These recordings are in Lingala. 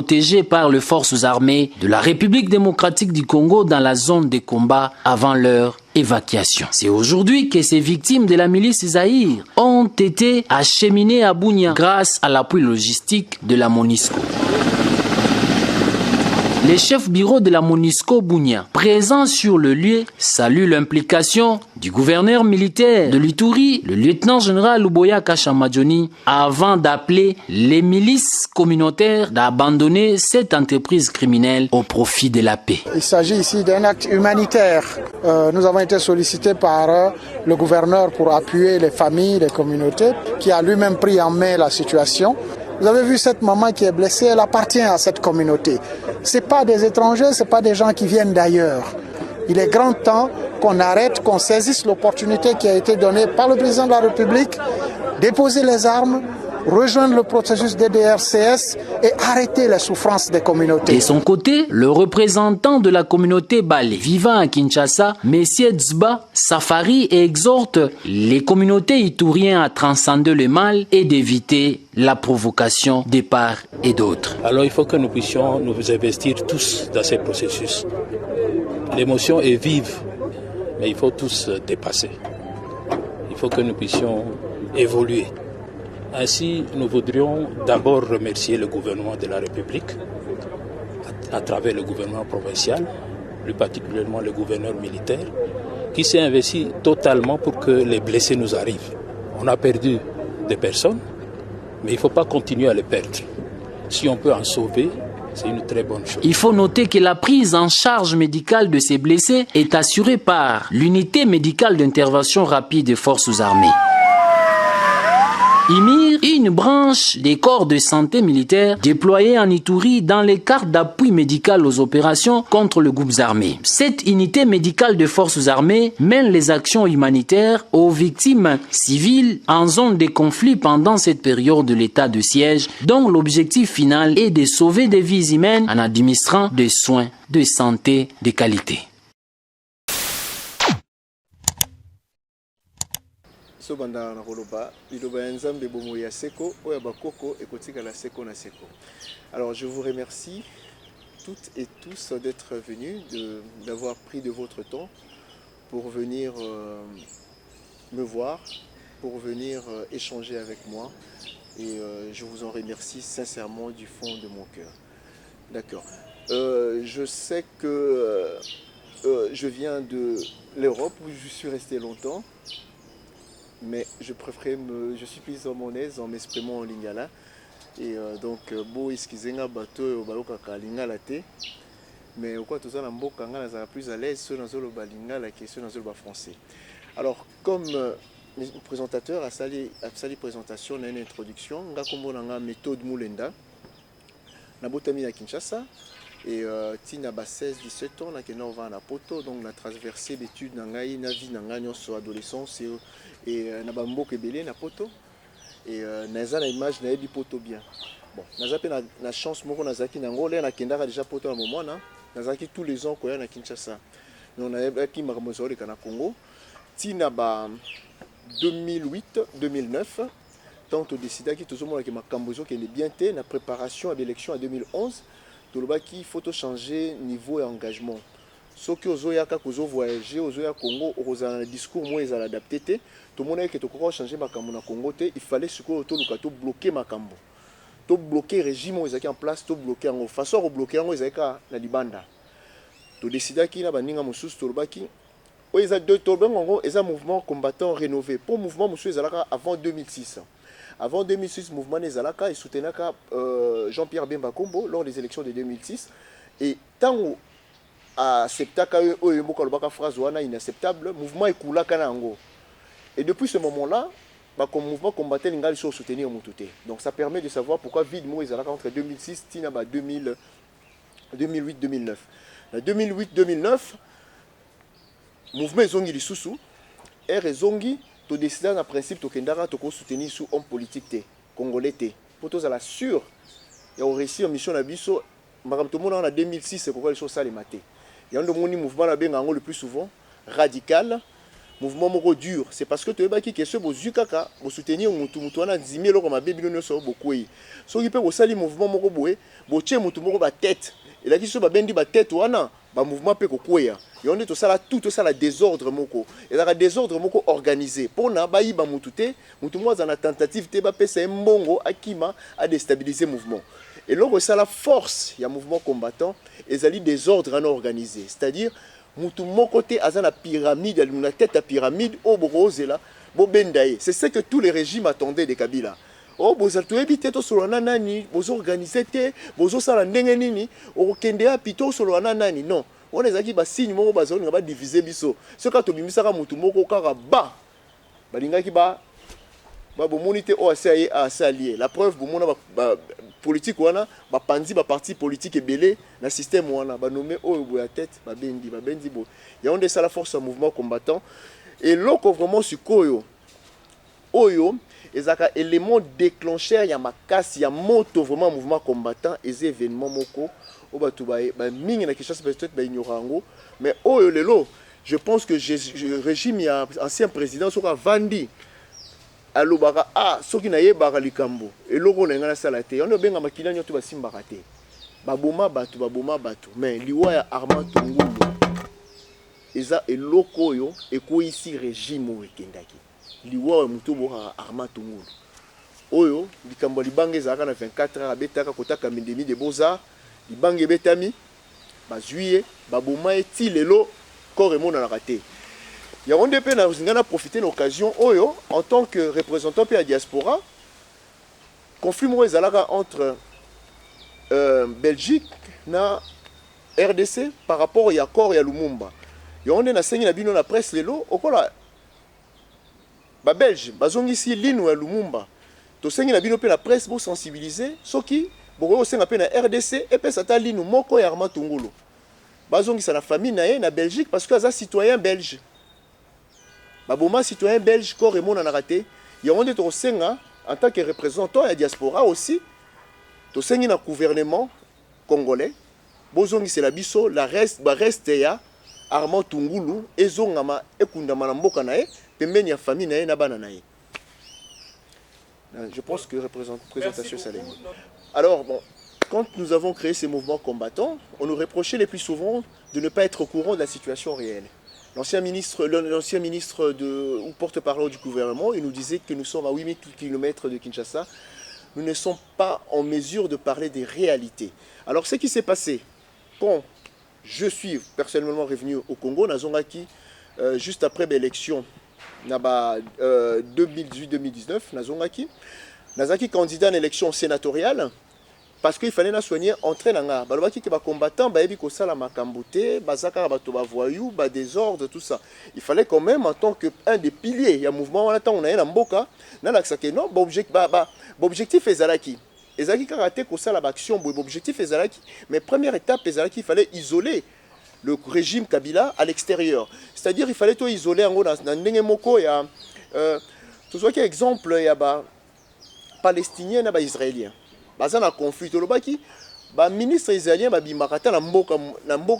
protégés par les forces armées de la République démocratique du Congo dans la zone de combat avant leur évacuation. C'est aujourd'hui que ces victimes de la milice Zaïre ont été acheminées à Bunia grâce à l'appui logistique de la MONUSCO. Les chefs bureau de la MONUSCO Bunia, présents sur le lieu, saluent l'implication du gouverneur militaire de l'Ituri, le lieutenant-général Luboya Kashamadjoni, avant d'appeler les milices communautaires d'abandonner cette entreprise criminelle au profit de la paix. Il s'agit ici d'un acte humanitaire. Nous avons été sollicités par le gouverneur pour appuyer les familles, les communautés, qui a lui-même pris en main la situation. Vous avez vu cette maman qui est blessée, elle appartient à cette communauté. Ce n'est pas des étrangers, ce n'est pas des gens qui viennent d'ailleurs. Il est grand temps qu'on arrête, qu'on saisisse l'opportunité qui a été donnée par le président de la République, déposer les armes, rejoindre le processus DDRCS et arrêter la souffrance des communautés. De son côté, le représentant de la communauté Balé vivant à Kinshasa, M. Dzba Safari, exhorte les communautés itouriennes à transcender le mal et d'éviter la provocation de part et d'autre. Alors il faut que nous puissions nous investir tous dans ces processus. L'émotion est vive, mais il faut tous dépasser. Il faut que nous puissions évoluer. Ainsi, nous voudrions d'abord remercier le gouvernement de la République, à travers le gouvernement provincial, plus particulièrement le gouverneur militaire, qui s'est investi totalement pour que les blessés nous arrivent. On a perdu des personnes, mais il ne faut pas continuer à les perdre. Si on peut en sauver, c'est une très bonne chose. Il faut noter que la prise en charge médicale de ces blessés est assurée par l'unité médicale d'intervention rapide des forces armées. IMIR, une branche des corps de santé militaires déployée en Ituri dans les cartes d'appui médical aux opérations contre les groupes armés. Cette unité médicale de forces armées mène les actions humanitaires aux victimes civiles en zone de conflit pendant cette période de l'état de siège, dont l'objectif final est de sauver des vies humaines en administrant des soins de santé de qualité. Alors je vous remercie toutes et tous d'être venus, d'avoir pris de votre temps pour venir me voir, pour venir échanger avec moi et je vous en remercie sincèrement du fond de mon cœur. D'accord. Je sais que je viens de l'Europe où je suis resté longtemps. Mais je suis plus à mon aise en m'exprimant en lingala. Et donc, bon, excusez-moi, bateau, au baloka lingala te. Mais au quoi tout ça, la mboka ngala ça plus à l'aise sur le lingala que sur le français. Alors, comme le présentateur a sali présentation, une introduction, on a comme une méthode Moulenda, na botami à Kinshasa. Et tina ba 16-17 ans, on va à poto, donc on a traversé l'étude na vie na sur adolescence et na ba mboka belé na poto et naza na image na yebi poto bien. Bon, naza pe na chance moko nazaki na ngolé na kendaka déjà poto na moment na nazaki tous les ans koya na Kinshasa. Mais on avait qui makamozoli kana Congo tina ba 2008-2009 tant on décida qui tout le monde que makambozo qui est bien té na préparation à l'élection en 2011. Il faut changer niveau d'engagement. Ceux qui ont voyagé au Congo, ont un discours moins adapté. Tout le monde a changer ma Congo. Il fallait bloquer ma cambo. To bloquer le régime en place, to bloquer en façon de bloquer en na libanda. To décider qu'il y a baninga musus to baki. Ils ont deux torbens ils ont mouvement combattant rénové. Pour mouvement monsieur ezalaka avant 2006. Avant 2006, le mouvement Nezalaka et soutenait Jean-Pierre Bemba Kombo lors des élections de 2006. Et tant à Septaka, inacceptable, le mouvement est coulé. Et depuis ce moment-là, le mouvement combattait l'ingal sur soutenir Moutouté. Donc ça permet de savoir pourquoi vide Nezalaka entre 2006 et 2008-2009. En 2008-2009, le mouvement est zongi Soussou et zongi. Tu décides en principe de soutenir sous homme politique congolais pour tous à la sûre et on réussit en mission à biso en 2006 c'est pourquoi les choses ça les maté il y a un mouvement là le plus souvent radical mouvement moko dur, c'est parce que tu es qui ce bozu kaka bo soutenir mutu wana nzimi eloko mabe bino nyonso bokwei soki pe bosali mouvement moko boye botie mutu moko ba tête elaki so babendi ba tête wana ba mouvement pe kokweya yonde to sala tout ça la désordre moko ezaka désordre moko organisé pona bayiba mutu te mutu moko za na tentative te ba pesa mbongo akima a déstabiliser mouvement. Et donc c'est la force ya mouvement combattant ezali désordre non organisé, c'est-à-dire mutu moko te azana pyramide ya na tête à pyramide o borozela bo bendaye. C'est ce que tous les régimes attendaient de Kabila. Oh bozal to ebite to solana nani bozo organiser te bozo sala ndenge nini o kende a pito solana nani non. On les a dit ba signe moko bazoni nga ba diviser biso. Ce ka to bimisaka mutu moko kaka ba balinga ki ba bomoni te o asaye a salier. La preuve bomona ba politique wana ba pandi ba parti politique ebelé na système wana ba nommé o boya tête ba bendi bo. Ya on de ça la force mouvement combattant et loko vraiment sikoyo oyo ezaka élément déclencheur ya makasi ya moto vraiment mouvement combattant et événement moko o batu ba mingi na Kinshasa peut-être ba ignorango mais oyo lelo je pense que régime ya ancien président soka Vandi alobaka soki na yebaka likambo eloko na ngana sala te on benga makila nyoto basimbaka te baboma batu mais liwa ya Armand Tungulu eza eloko oyo ekoisi régime o ekendaki liwa mutu boka Armand Tungulu oyo likambo libanga ezaka na 24 heures abetaka kotaka mindemi de Beaux-Arts libanga betami bazuye baboma eti lelo corps emona na raté. Il y a un peu na profiter de l'occasion oyo en tant que représentant de la diaspora conflit entre Belgique na RDC par rapport à accord ya Lumumba. Il y a un enseigné na bino na presse lelo okola ba Belge bazongi ici lino ya Lumumba. To sengi na bino pe la presse pour sensibiliser soki boko senga pe na RDC et pe sata lino moko ya Armand Tungulu. Bazongi sa na famille na Belgique parce que za citoyen belge. Baboma citoyen belge corps emona na raté ya onde to senga en tant que représentant de la diaspora aussi to sengi na gouvernement congolais bozongi c'est la biso la reste ya Armand Tungulu ezongama ekundama na mboka na ye pembeni ya famille na ye na bana na ye. Je pense que présentation ça. Alors bon, quand nous avons créé ces mouvements combattants, on nous reprochait les plus souvent de ne pas être au courant de la situation réelle. L'ancien ministre ou porte-parole du gouvernement, il nous disait que nous sommes à 8000 km de Kinshasa. Nous ne sommes pas en mesure de parler des réalités. Alors, ce qui s'est passé, quand je suis personnellement revenu au Congo, Nazongaki, juste après l'élection 2018-2019, Nazaki candidat à l'élection sénatoriale, parce qu'il fallait soigner entrer dans la balobaki que ba combattant ba ebi ko sala makambote bazaka ba to ba voyou ba désordre tout ça. Il fallait quand même en tant que un des piliers ya mouvement on attend on a na mboka na laksa ke non objectif ezalaki karaté ko sala ba action objectif ezalaki mais première étape ezalaki il fallait isoler le régime Kabila à l'extérieur. C'est-à-dire il fallait tout isoler en na ndenge moko ya tout soit exemple ya ba palestinien na ba israélien. Bazana conflit tolobaki ba ministre israélien ba bimakata na mboka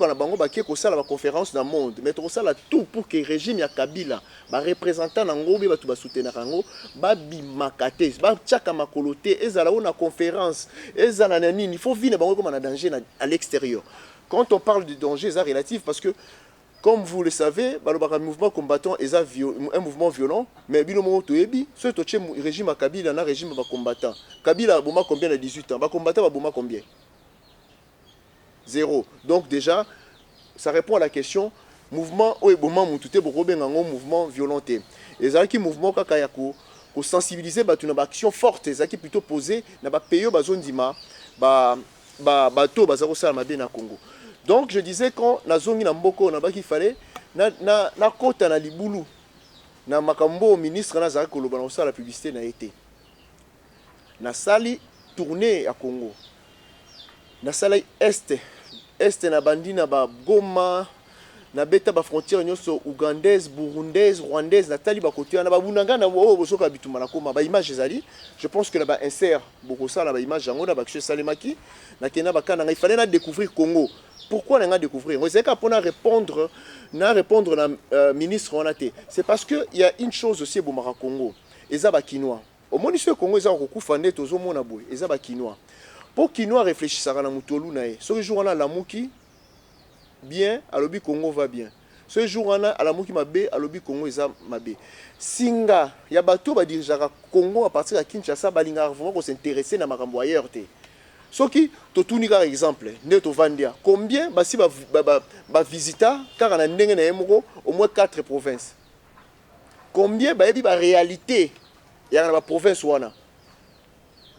na bango ba ke ko sala ba conférence dans le monde mais to sala tout pour que régime ya Kabila ba représentant na ngobe ba tu ba soutenir ngo ba bimakate ba tchaka makolote ezala na conférence ezala na nini il faut vivre bango comme na danger à l'extérieur. Quand on parle de danger c'est relatif parce que comme vous le savez, le mouvement combattant est un mouvement violent, mais le moment où tu es, ce régime à Kabila, un régime combattant. Kabila a combien de 18 ans? Combattant a combien? 0. Donc déjà, ça répond à la question, mouvement mouvement violenté. Et ça qui mouvement kakayako, pour sensibiliser une action forte, ça qui plutôt posé, na ba payo bazon dima, bato bazaro salama bien na Congo. Donc je disais quand nazongi na mboko na baki fallait na kota na libulu na makambo ministre na zaka koloba na la publicité na été na sali tournée à Congo na sali est na bandi na ba Goma na beta ba frontière nyoso ougandaise burundaise rwandaise na tali ba côté na ba bunanga na bosoka bituma na koma ba image ezali je pense que na ba insert beaucoup ça na ba image yango na ba que salemaki na kena ba kana il fallait na découvrir Congo Pourquoi on a découvert? On sait qu'on a répondre à ministre on a été. C'est parce que il y a une chose aussi au Congo. Les Abakinois. Au moins ici au Congo, ils ont beaucoup fondé tous au monde aboué. Les Abakinois. Pour Kinois réfléchissent à la moutolou nae. Ce jour on a la mouki bien, à l'obi Congo va bien. Ce jour on a à la mouki mabé, à l'obi Congo ils mabé. Singa, il y a bateau va diriger Congo à partir de Kinshasa, balinga vraiment s'intéresser na makambo ailleurs te. Ce qui, tu as un exemple, combien basi ba visita car on a au moins 4 provinces. Combien ba réalité il y a dans la province wana.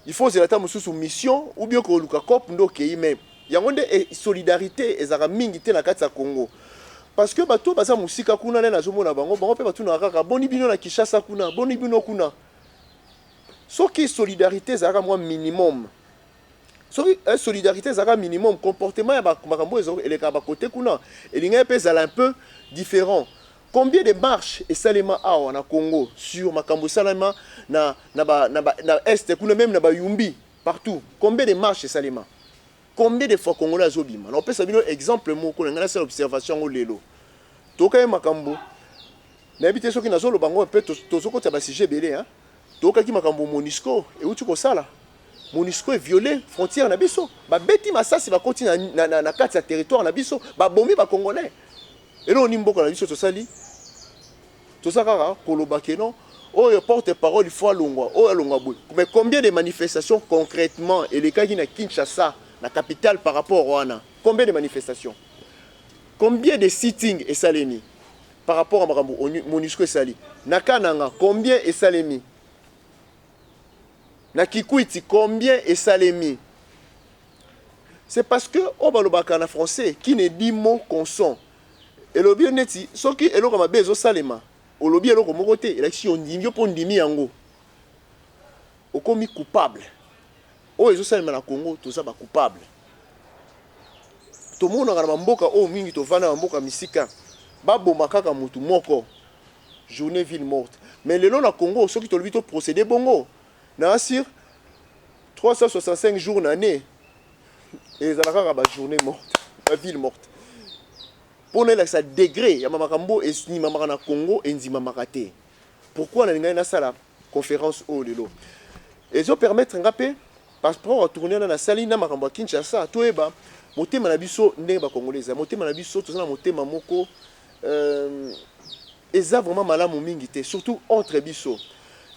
Il faut se l'attendre sous mission ou bien que luka cop ndo kei même. Il y a une solidarité ezara mingi te na kati ya Congo. Parce que bato baza musika kuna na zomona bango bango pe batu na kaka boni bino na Kinshasa kuna, boni bino kuna. Ce qui solidarité ezara moi minimum. La solidarité c'est un minimum comportement et les côté kuna et les un peu différent. Combien de marches et salema en Congo sur makambo salama na est kuna même na ba yumbi partout. Combien de marches et salema? Combien de fois Congolais zobima? On peut savoir exemple moko na cette observation au lelo. Toka makambo na habité soki na zolo bango pe tozoko ta ba sujet belé hein. Toka ki makambo Monisco et où tu ko sala? Monisco est violé frontière na biso ba beti masasi ba continue na kati ya territoire na biso ba bombi ba congolais et là on nimboka na biso to sali to sakara koloba kenon oh porte parole il faut alongwa oh alongwa boy. Mais combien de manifestations concrètement et les cas qui na Kinshasa la capitale par rapport au Rwanda, combien de manifestations, combien de sittings et salemi par rapport à Monisco et Sali Nakananga combien est salemi na Kikwiti, combien est salemi? C'est parce que au balobaka na français qui ne dit mot consent. Et le bien neti, ce qui est le comme bezo salema. Au lobby est le comme côté, élection ndimio pour ndimi yango. Au commis coupable. Oh ezo salema na Congo, tout ça ba coupable. Tout le monde a mboka oh mingi to vana mboka misika. Ba bomaka ka mutu moko. Journée ville morte. Mais le long na Congo, ceux qui te le procédé bongo. Sur 365 jours d'année, et ils ont une journée morte, une ville morte. Pour nous, ça degré, il y a Mamakambo et Snimamara Congo et Nzimamarate. Pourquoi on a une conférence au Lelo? Et ils ont permis de rappeler, parce que pour tourner dans la salle, na Makambo Kinshasa, tout est bas, moté manabiso n'est congolais, moté manabiso, tout ça, moté mamoko, ils ont vraiment mal à mon mingité, surtout entre biso.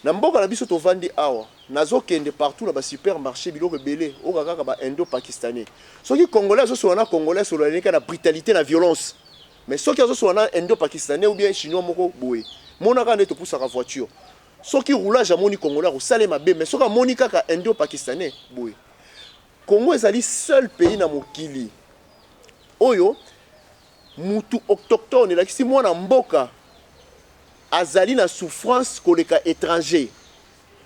Na mboka na biso to vandi awa nazo kende partout na ba supermarché biloko belé o kaka ba indo-pakistanais soki congolais zo sona congolais so la na brutalité na violence mais soki zo sona indo-pakistanais ou bien chinois moko boye mona ka neto poussa ka voiture soki roulage amoni congolais ko salema be mais soka moni kaka indo-pakistanais boye Congo ezali seul pays na mokili oyo mutu autochtone la kisi mwana mboka azali na souffrance koleka étranger.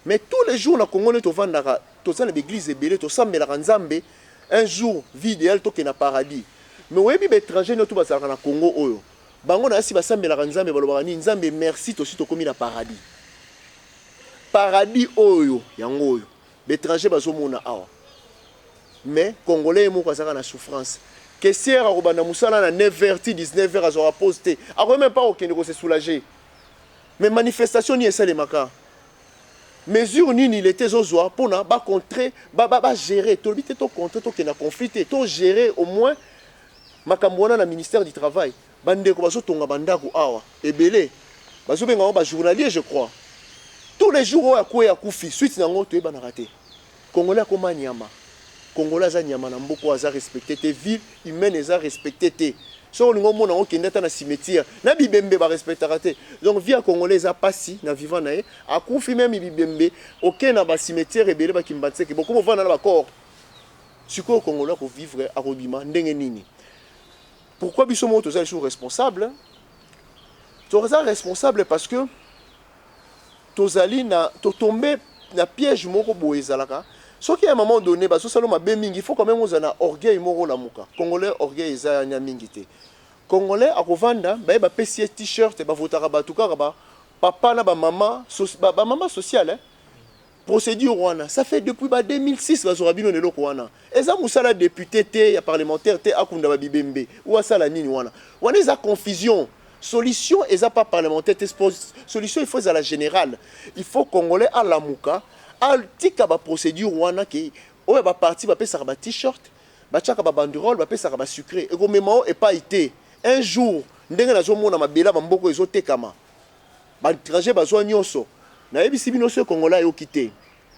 Mais tous les jours na Congo to vandaka to ça l'église ebele to sambela nzambe un jour vie idéal to ke na paradis. Mais webi ba étranger no to basaka na Congo oyo. Bango na si basambela nzambe balobaka ni nzambe merci to si to komi na paradis. Paradis oyo yango oyo. Ba étranger bazomona awa. Mais congolais mo kasaka na souffrance. Que sert a robana musala na 9h 19h azora posté. A même pas aucun ko se soulager. Mais manifestation ni esa les maka. Mesure ni il était zozoa pour na ba contrer ba gérer to bité to contrer to ke na conflit to gérer au moins makambona na ministère du travail. Bande ko baso tonga bandako awa ebele. Baso benga ba journalier je crois. Tous les jours ya ko ya kufi suite na ngoto e bana raté. Congolais ko manyama. Congolais za nyama na mboko aza respecté te ville humaine eza respecté te. So on a mon na cimetière na bibembe ba respectera te donc via congolais a passé na vivant na e a confi même bibembe aucun na ba cimetière ebele ba kimbatse ke beaucoup vont na ba corps siko congolais ko vivre a robima ndenge nini pourquoi biso moto za sont responsable responsable parce que tozali na to tomber na piège moko boezalaka. Ce qui à un moment donné, il faut quand même qu'on ait orgueil moro la muka. Congolais orgueil za nyamingité. Congolais à kovanda, ba PC t-shirt, ba votara ba tuka ba papa na ba maman sociale. procédure wana ça fait depuis 2006 bazora bino lelo ko wana eza musala député te ya parlementaire te akunda ba bibembe ou asala nini wana eza confusion solution eza pas parlementaire te solution il faut à la générale il faut congolais à la muka al tika ba procédure wana ki o ba parti ba pesa ba t-shirt ba chaka ba banderole ba pesa ba sucré et gomemao et pas été un jour ndenge nazo mona mabela ba mboko ezotekama ba trajet bazwa nyonso na ebisi bino ce congolais yo quitté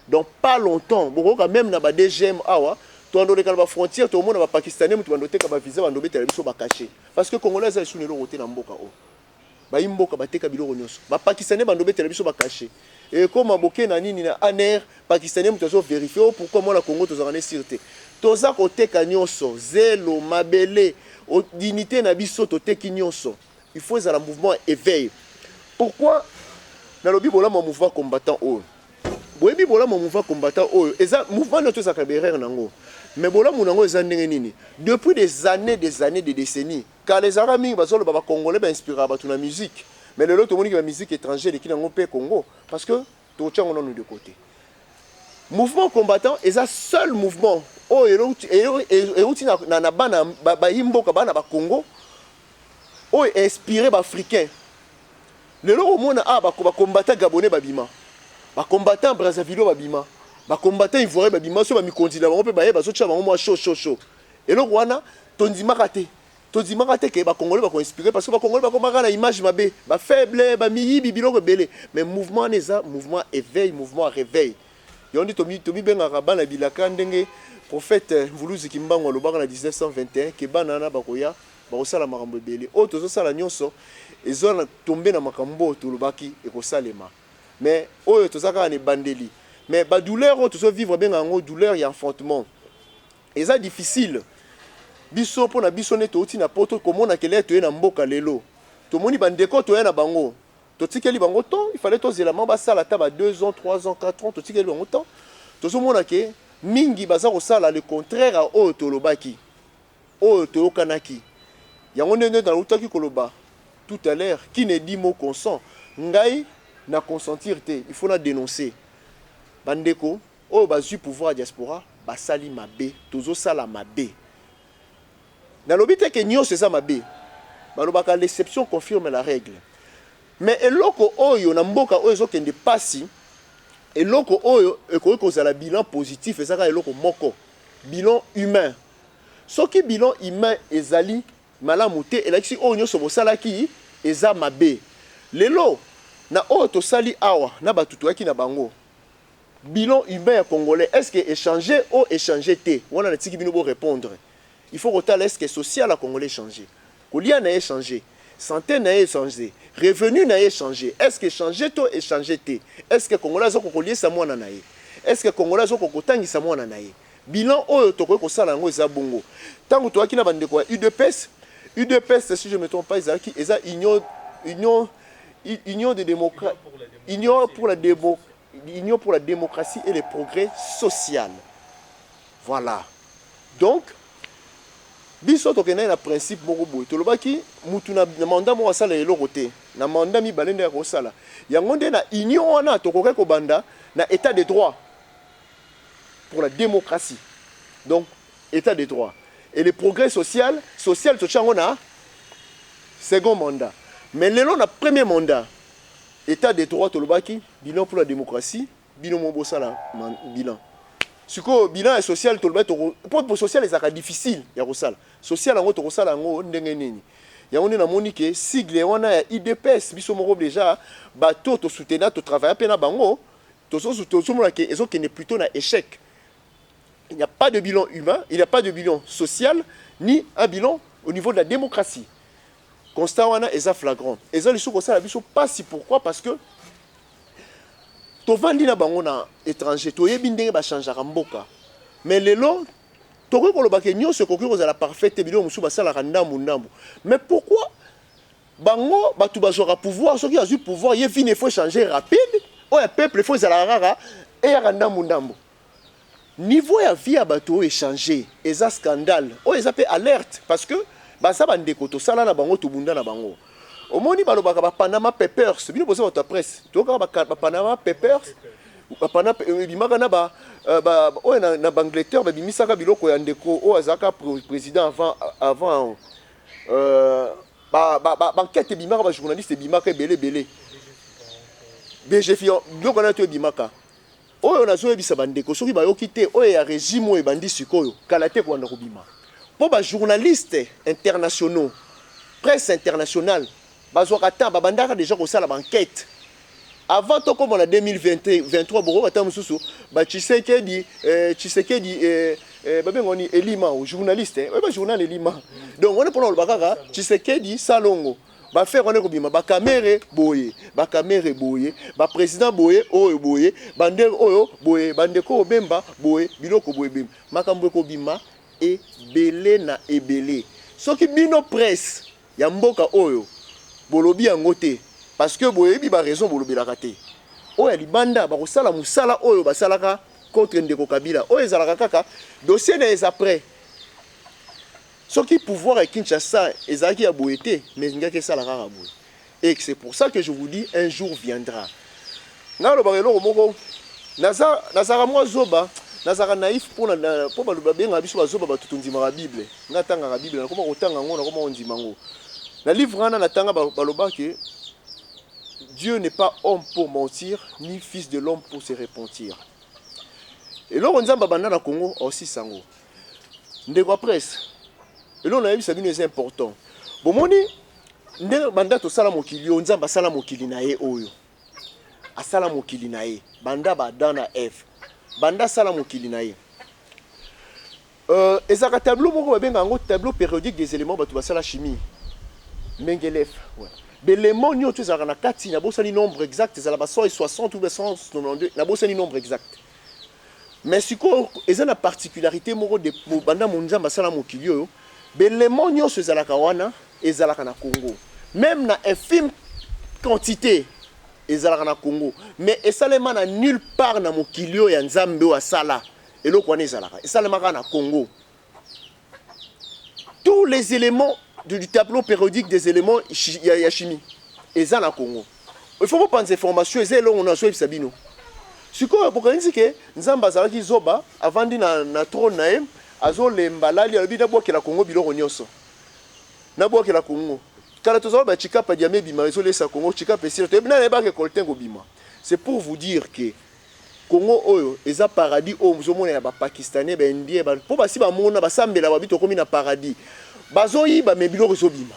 donc pas longtemps bokoka même na ba DGM awa to ando lekala ba frontière to mona ba pakistanais mutu bando teka ba visa bando betela biso ba caché parce que congolais za isu nelo roté na mboka o ba imboka ba teka biloko nyonso ba pakistanais bando betela biso ba caché et comme aboké na nini na aner pakistanais mutu zo vérifier pourquoi moi na Congo to zangane sûreté to za ko teka nyonso zelo mabele o dignité na biso to teki nyonso il faut za la mouvement éveil pourquoi dans le Bible, mon mouvement combattant haut. Boyebi bola mon mouvement combattant haut. Eza mouvement notre sacré nango. Mais bola munango eza ndenge nini. Depuis des années, des décennies, quand les Arabes bazolo baba congolais ba inspiré ba tuna musique. Mais le lot tout monde qui la musique étrangère qui nango pe Congo parce que tout tient on de côté. Mouvement combattant eza seul mouvement oh et outi na bana ba imboka bana ba Congo. Oh inspiré ba africain. Le lot monde a ba combattant gabonais babima. Ba combattant brazzaville babima. Ba combattant ivoirien babima so ba mi continent ba pe ba ba so tcha ba mo chaud. Et le wana tondimaka te ke ba congolais ba ko inspiré parce que ba congolais ba ko maka na image mabe, ba faible, ba miyibi biloko belé. Mais mouvement neza, mouvement éveil, mouvement réveil. Yondi tomi benga ba na bilaka ndenge prophète Mvuluzi Kimbango lobaka na 1921 ke banana ba koya ba osala makambo belé. O tozo sala nyonso ils ont tombé dans makambo tulubaki et kosalema mais oyo tozaka ne bandeli mais ba douleur o tozo vivre bien en douleur et enfantement et ça difficile biso pona biso ne toti na poto komona kele to na mboka lelo to moni bandeko to na bango to tikeli bango temps il fallait to zelama ba sala ta ba 2 ans 3 ans 4 ans to tikeli bango temps tozo mona ke mingi baza ko sala le contraire à oyo tolobaki oyo to kanaki yango ndenge dans utaki koloba tout à l'heure, qui ne dit mot consent, ngai na consentir te, il faut la dénoncer. Bandeko, oh bazu pouvoir diaspora, basali mabe, tozo sala mabe. Na lobite ke nyo c'est ça mabe. Balobaka l'exception confirme la règle. Mais eloko oyo na mboka oyo zo kende pasi, eloko oyo ekoki kozala bilan positif ezaka eloko moko, bilan humain. Soki bilan humain ezali malamu te elakisi oyo nyonso bosalaki eza mabe lelo na oyo tosali awa na batutu yaki na bango bilan humain ya congolais est-ce que échanger ou échanger te wana na tiki bino bo répondre il faut rotala est-ce que social à congolais changer kolia na échanger santé na échanger revenu na échanger est-ce que changer to échanger te est-ce que congolais zo kokolie sa mwana na ye est-ce que congolais zo kokotangisa mwana na ye bilan oyo tokoki kosala yango eza bongo tango toaki na bandeko ya UDPS, si je ne me trompe pas, ils ont union de démocratie, union pour la démocratie et le progrès social. Voilà. Donc, biso tokena na principe moko boy. Tolobaki mutu na mandat mo sala eloko te. Na mandat mi balende ya kosala. Yango nde na union wana tokoka ko banda na état de droit pour la démocratie. Donc, état de droit. Et le progrès social, on a second mandat. Mais le long, premier mandat, état de droit, bilan pour la démocratie, bilan mobosala, bilan. Ce que bilan social, pour social, c'est difficile. Social, on y a un monique, sigle, on a IDPS, biso déjà, bateau, to soutenir, to travailler à peine bango, to soutenir, ils ont plutôt un échec. Il n'y a pas de bilan humain, il n'y a pas de bilan social, ni un bilan au niveau de la démocratie. Constat wana est flagrant. Et ça, les choses comme ça, pas si pourquoi parce que to vandi na bango na étranger, to yebindenge ba changer mboka. Mais lelo, to ko lo baké nyo se koki ko za la parfaite bilan musu ba sala ndambu ndambu. Mais pourquoi bango batu bazora pouvoir, ceux qui ont eu pouvoir, il faut changer rapide, o ya peuple faut za la rara et ya ndambu ndambu. Niveau ya vie à bateau échangé, et ça scandale. Oh, ils appellent alerte parce que bah ça va ndeko to sala na bango to bunda na bango. Au moni balobaka ba Panama Papers, bino bosa votre presse. To ka ba Panama Papers. Pana bimaka na ba oyo na Angleterre ba bimisaka biloko ya ndeko o azaka président avant enquête bimaka ba journaliste bimaka belé BGF biloko na to bimaka oyo nazo yebisa bandeko soki bayoki te oyo ya régime oyo bandi sikoyo kala te kwanda kobima po ba journaliste internationaux presse internationale bazwaka ta babandaka déjà kosala ba enquête. Avant tout comme en 2023, Boro attend Moussou, Tshisekedi, Babengoni Elima, journaliste, journal Elima. Donc on est pour le Bakara, Tshisekedi Salongo, ba faire on est kobima, ba caméra boye, ba président boye, oyo boye, bander oyo boye, bandeko bemba boye, biloko boye bim. Makambo kobima et belé na ebelé. Ce qui bino presse, ya mboka oyo, bolobi angote. Parce que boyebi ba raison bolobelaka te oyo libanda ba kosala musala oyo basalaka contre Ndeko Kabila oyo ezalaka kaka dossier na eza prêt soki pouvoir à Kinshasa ezalaki ya boye te mais ngaki esalaka kaka boye et c'est pour ça que je vous dis un jour viendra na loba eloko moko nazara mwa zoba nazara naïf pour baloba benga biso bazoba batutundima Bible ngatanga Bible na koma kotanga ngo na koma ondima ngo na livre ana natanga baloba ke Dieu n'est pas homme pour mentir, ni fils de l'homme pour se repentir. Et là, on dit que Congo aussi sango. Ndeko presse. Et là, on a vu que c'est important. Bon, moni, ndeko banda to sala mokili, on dit que sala mokili na ye oyo. Asala mokili na ye. Banda badana F. Banda sala mokili na ye. Et ça tableau moko benga ngo tableau périodique des éléments batu basala chimie. Mengelev, ouais. L'élément nous tous à la carte, n'a pas nombre exact, c'est la 160 ou 192, n'a pas nombre exact. Mais ce qu'on est la particularité moro de banda monza masala mokilio, l'élément nous tous à la kawana et à la Congo. Même na infime quantité et à la Congo, mais et ça les mana nulle part na mokilio ya nzambe wa sala et lo kwane zalaka. Et ça les mana na Congo. Tous les éléments du tableau périodique des éléments ya chimie et ça na Congo. Il faut pas prendre ces informations et là on a joué Sabino. Ce qu'on pour dire que nzamba zalaki zoba avant di na trône na em azo lembalali abi na boke la Congo biloko nyonso. Na boke la Congo. Kala to zoba chika pa diamé bima zo lesa Congo chika pesir to na ba ke koltengo bima. C'est pour vous dire que Congo oyo eza paradis o muzomona ya ba pakistanais ba indien ba po ba si ba mona ba sambela ba bito komi na paradis. Bazoyi ba mebilo rezobima.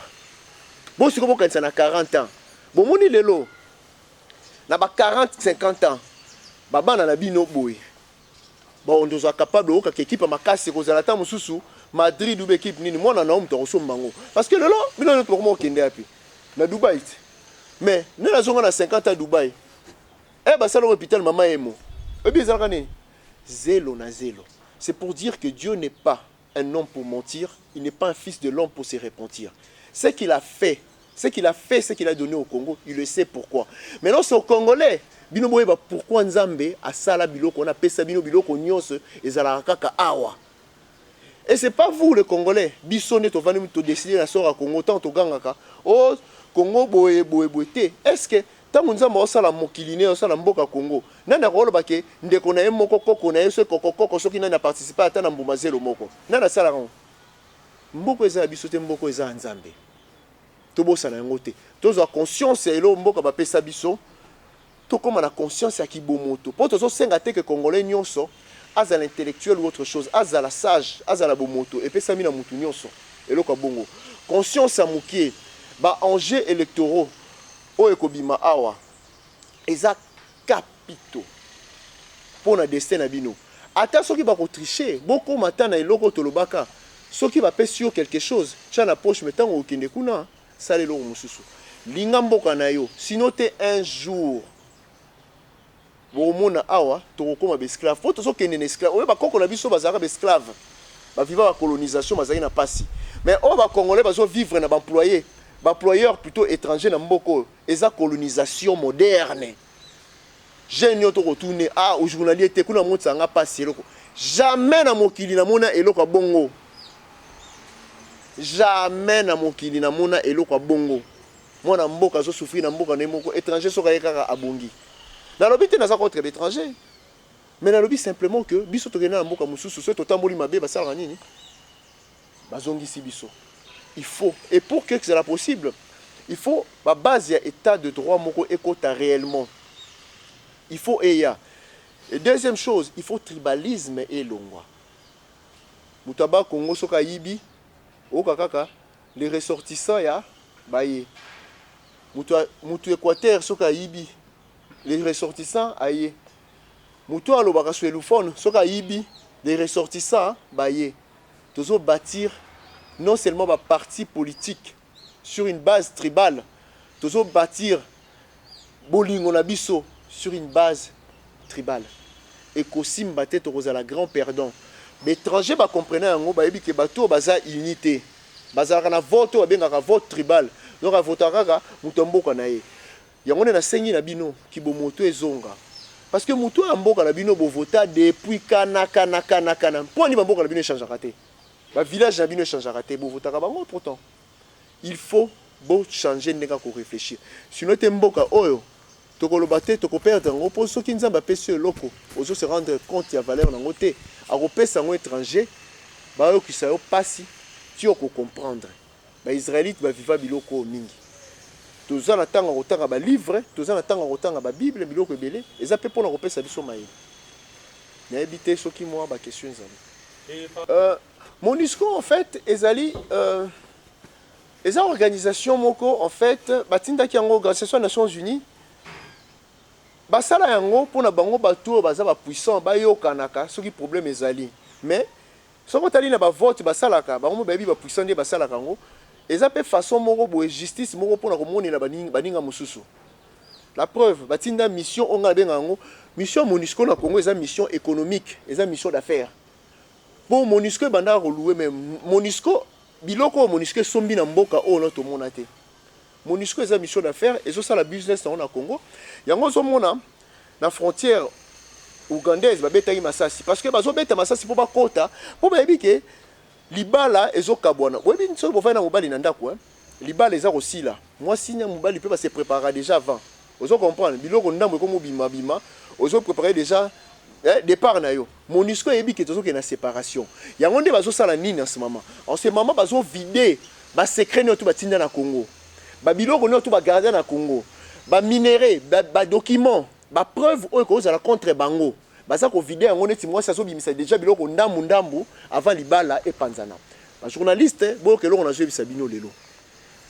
Bon siko bokanisa na 40 ans. Bon moni lelo na ba 40 50 ans. Baba na bino boy. Bon on doit capable o ka équipe makasi ko zala ta mususu Madrid ou équipe nini mona na umto kosombango. Parce que lelo bino no pour mo kende api. Na Dubaï. Mais na zonga na 50 ans Dubaï. Ba sala hôpital mama emo. E bizarre nini? Zélo na zélo. C'est pour dire que Dieu n'est pas un homme pour mentir, il n'est pas un fils de l'homme pour se repentir. Ce qu'il a fait, ce qu'il a donné au Congo, il le sait pourquoi. Maintenant, c'est aux Congolais. Bino boyeba pourquoi Nzambe a sala biloko na pesa bino biloko nyonso ezala kaka awa. Et c'est pas vous les Congolais, bisonné to vanu to décider na sora Congo tant to gangaka. Oh Congo boye te. Est-ce que tant Nzambe osala mokili ne osala mboka Congo. Nana koloba ke ndeko na ye moko koko na ye so koko soki nana participer ata na mbuma zelo moko. Nana sala ron. Mboko eza biso te mboko eza Nzambe. To bosana yango te. Tozo conscience elo mboka ba pesa biso. To comme la conscience ya kibomoto. Po tozo senga te que Congolais nyonso aza l'intellectuel ou autre chose, aza la sage, aza la bomoto et pesa mina mutu nyonso. Elo ka bongo. Conscience ya mukie ba enjeux électoraux o ekobima awa eza capitaux pour na destin na bino. Ata soki ba ko tricher, beaucoup matana eloko tolobaka. Soki ba pesi yo quelque chose, cha na poche metango okende kuna, sale lo mususu. Linga mboka na yo, sinon te un jour bomona awa tokokoma ba esclave. Faut tozo kende na esclave. Oye ba koko na biso bazaka ba esclave. Ba vivre la colonisation bazaki na pasi. Mais o ba congolais bazo vivre na ba employé. Employeur plutôt étranger na mboko eza colonisation moderne. Jeune yo to retourner au journalier te kuna motsa nga pasi eloko. Jamais na mokili na mona eloko bongo. Jamais na mokili na mona eloko bongo. Mwana mboka zo souffrir na mboka na moko étranger soka yekaka abongi. Dans le but, il y a contre l'étranger. Mais dans le but, simplement que, biso to gena mboka mususu, so totamboli mabe basala nini? Bazongisi biso. Il faut, et pour que cela possible, il faut, la base, il y a état de droit moko ekota réellement. Il faut et deuxième chose, il faut tribalisme et longwa. Moutaba Congo soka yibi, okakaka, les ressortissants ya baye. Moutou Équateur soka yibi, les ressortissants aye. Moutou alobaka sueluphone soka yibi, les ressortissants baye. Tozo bâtir non seulement ma parti politique sur une base tribale, tozo bâtir bolingo na biso sur une base tribale. Et Kosim Baté Torozala grand perdant. Mais étrangers va comprendre en baebi que bateau baza unité. Baza na vote ou bien na vote tribal. Donc à voter kaka mutombo kanaye. Yango na sengi na bino ki bo moto ezonga. Parce que moto amboka na bino bo vota depuis kana. Pour ni mboka na bino change raté. Ba village na bino change raté bo vota ka bango pourtant. Il faut bo changer ndeka ko réfléchir. Sinon te mboka oyo tokoloba te tokoperdre ngo po soki nzamba pese loko ozo se rendre compte ya valeur nango te akopesa ngo étranger ba yo kisa yo pasi ti oko comprendre ba israélite ba viva biloko mingi toza na tanga kotanga ba livre toza na tanga kotanga ba bible biloko ebele eza pe pona kopesa biso maye na ebité soki moi ba question ezali MONUSCO en fait ezali eza organisation moko en fait batindaki yango grâce aux Nations Unies. Basala yango pona bango bato baza ba puissant ba yokanaka soki problème ezali mais soko tali na ba vote basalaka bango bayebi ba puissant de basalaka yango eza pe façon moko boye justice moko pona komonela baninga mususu la preuve batinda mission onga benga yango mission MONUSCO na Congo eza mission économique eza mission d'affaires bon MONUSCO banda relouer mais MONUSCO biloko MONUSCO sombi na mboka o na to monate MONUSCO est une mission d'affaires et ça la business dans le Congo. Il y a une frontière ougandaise qui Masasi parce que bazo beta Masasi pour ba kota pour ba que libala ezo kabwana. Oui bien so bofana mobali na ndako libala eza aussi là. Moi signe mobali peut se préparer déjà avant. Ozo comprendre biloko ndambo comme bima ozo préparer déjà départ na yo. MONUSCO yebi que tozo ke na séparation. Ya ngonde bazo sala nini en ce moment. En ce moment bazo vider ba secret no to batinda na Congo. Ba biloko no to ba garder na Congo. Ba minéraux, ba documents, ba preuve o ko za contre bango. Baza ko vider yango neti moi ça so bimisa déjà biloko ndambu avant libala et panzana. Ba journaliste bo ke loko na jeu bisabino lelo.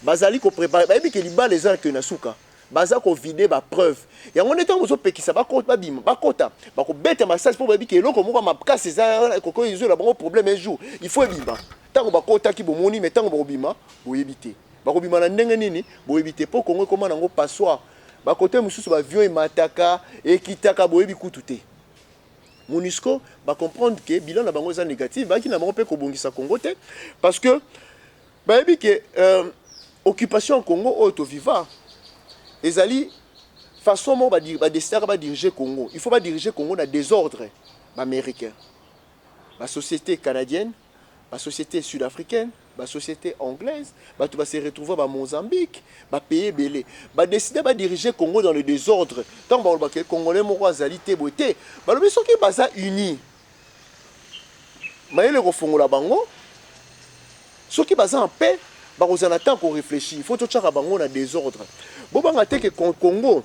Bazali ko préparer ba bi ke libala les ans que na suka. Baza ko vider ba preuve. Yango neti on zo pekisa ba kota ba bima, ba kota, ba ko beta massage pour ba bi ke loko moko ma kase za ko izo la bango problème un jour. Il faut bima. Tango ba kota ki bo moni mais tango ba bima, bo yebite. Bakobima na ndenge nini boyebite po Congo koma nango passoir ba côté mususu ba avion emataka ekitaka boyebi kutu te MONUSCO ba comprendre que bilan na bango za négatif ba ki na bango pe ko bongisa Congo te parce que ba yebi que occupation Congo auto viva ezali façon mo ba décider ba diriger Congo il faut pas diriger Congo na désordre ba américain ba société canadienne ba société sud-africaine la société anglaise, tu vas se retrouver à Mozambique, va payer belé, va décider de diriger Congo dans le désordre. Tant que les Congolais m'ont zalité beauté, le mission qui est basé uni. Mais le refond la bango, ceux qui basé en paix, vous en attend qu'on réfléchisse. Il faut tout ça à bango dans désordre. Bon bah que Congo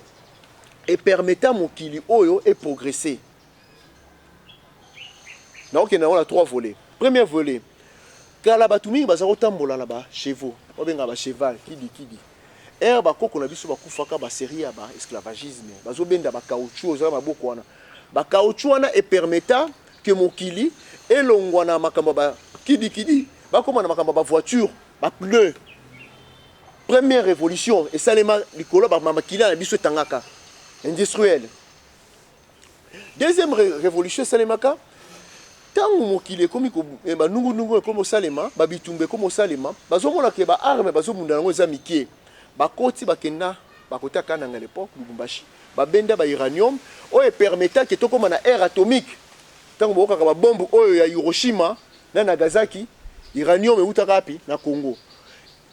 et permettant mon kili oyo et progresser. Donc il y a trois volets. Premier volet. Car là-bas, tout le monde va tambola là-bas, chevaux, ou bien là-bas, cheval, qui dit. Et là-bas, quand on a vu ce que la série à esclavagisme, bazo benda ba caoutchouc, ça va beaucoup ana. Ba caoutchouc ana et permettant que mon kili et l'ongwana makamba qui dit, ba comment na makamba ba voiture, ba pneu. Première révolution et ça les likolo ba makila na biso tangaka industriel. Deuxième révolution ça les maka tango mokile komi ko ba nungu comme salema ba bitumbe comme salema bazomona ke ba arme bazomunda ngo za mikie ba koti ba kenda ba kota kana à l'époque Lubumbashi ba benda ba uranium o e permettant que tokoma na air atomique tango boka ba bombe oyo ya Hiroshima na Nagasaki uranium e utaka api na Congo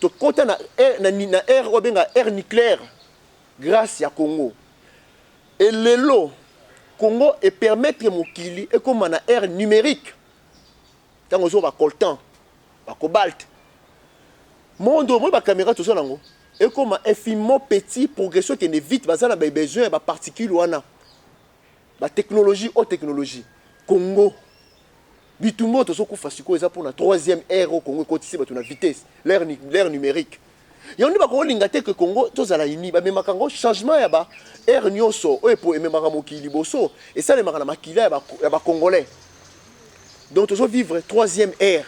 to kota na air na air o benga air nucléaire grâce ya Congo Et lelo Congo et permettre mokili et comme na ère numérique. Tant ozo ba coltan, ba cobalt. Mondo moi ba caméra tout ça nango. Et comme infiniment petit progression qui ne vite bazana ba besoin ba particules wana. Ba technologie haute technologie. Congo bitumbo to soko fasiko eza pour la troisième ère au Congo côté ba na vitesse, l'ère numérique. Yondi ba ko linga te que Congo to zala ini ba memaka ngo changement ya ba ère nyoso o epo ememaka mokili boso et ça les makana makila ya ba congolais. Donc to vivre troisième ère.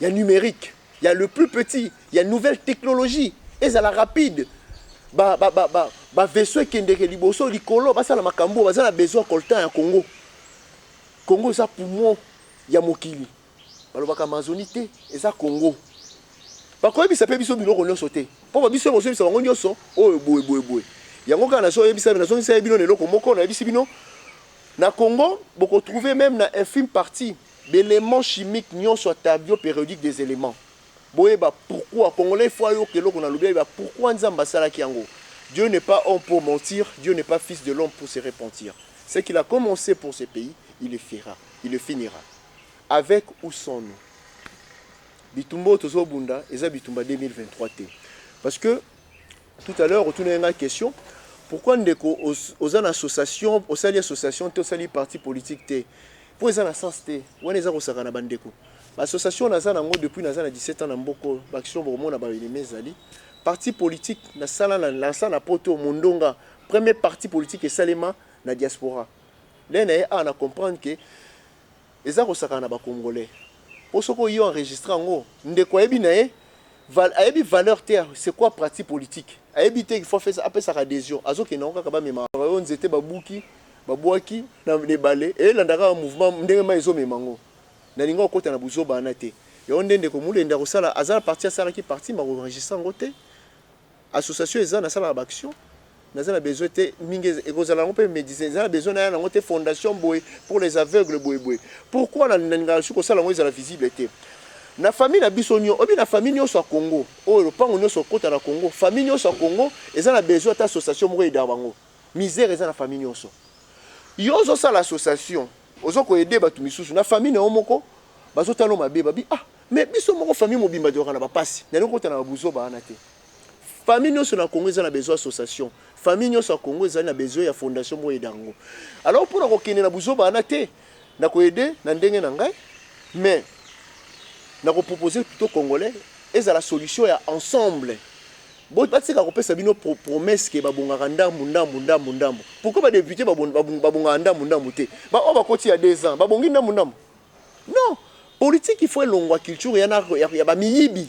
Il y a numérique, il y a le plus petit, il y a nouvelle technologie et ça la rapide. Ba vaisseau kendeke liboso likolo ba ça la makambo ba ça la besoin coltan ya Congo. Congo ça pour moi ya mokili. Ba lobaka amazonité et ça Congo. Par contre, ça peut être un peu sauté. Pour que biso moso biso ngonyo so o boy. Yango kana so yebisa na so nsa bino neloko moko na yebisi bino. Na Congo, beaucoup trouver même na infime partie d'éléments chimiques nyonso tableau périodique des éléments. Boyeba pourquoi congolais fois yo ke loko na lobia ba pourquoi nzamba sala ki yango. Dieu n'est pas homme pour mentir, Dieu n'est pas fils de l'homme pour se repentir. Ce qu'il a commencé pour ce pays, il le fera, il le finira. Avec ou sans nous. Bitumbo tozo bunda eza bitumba 2023 t. Parce que tout à l'heure on tourne une question pourquoi ndeko aux associations aux sali association te sali parti politique t pour eza na sens t wana eza ko saka na bandeko association na za nango depuis na za na 17 ans na mboko action bomo na ba elemezali parti politique na sala na sana poto mondonga premier parti politique et salema na diaspora lena a comprendre que eza ko saka na ba congolais. Pour ce qu'on y a enregistré en haut, valeur terre, c'est quoi pratique politique? À éviter qu'il faut faire ça, après ça adhésion. À ce qui n'ont pas même on était babouki, babouaki, dans les balais, et là on un mouvement, n'importe ils ont même mango. N'importe au côté na bouzo banate. Et on dit que moule n'importe ça, azar parti à ça qui parti, mais enregistré en côté. Association ils ont na salle d'action. Nous avons besoin de médecins, de fondation pour les aveugles. Pourquoi la visibilité? La famille na bisonio, la famille au Congo, le pan au côté na Congo, famille au Congo, ils ont besoin d'association pour aider bango. Misère ils ont la famille au so. Yo ça l'association. Ozo ko aider batu misusu na famille na omoko, bazo talo mabe babi ah mais biso moko famille mobimba de na ba passe. Na côté na buzo ba anate. Famille nous sur la Congo ils ont besoin d'association. Famille nous sur la Congo ils ont besoin de fondation pour aider bango. Alors pour la kokene na buzo ba anate, na ko aider na ndenge na ngai, mais na ko proposer plutôt congolais et ça la solution est ensemble. Bon parce que ko bino promesse que babonga ndambu. Pourquoi ba député babonga ndambu te? Ba on va continuer à 2 ans. Babongi ndambu. Non, politique il faut longwa culture ya ba miyibi.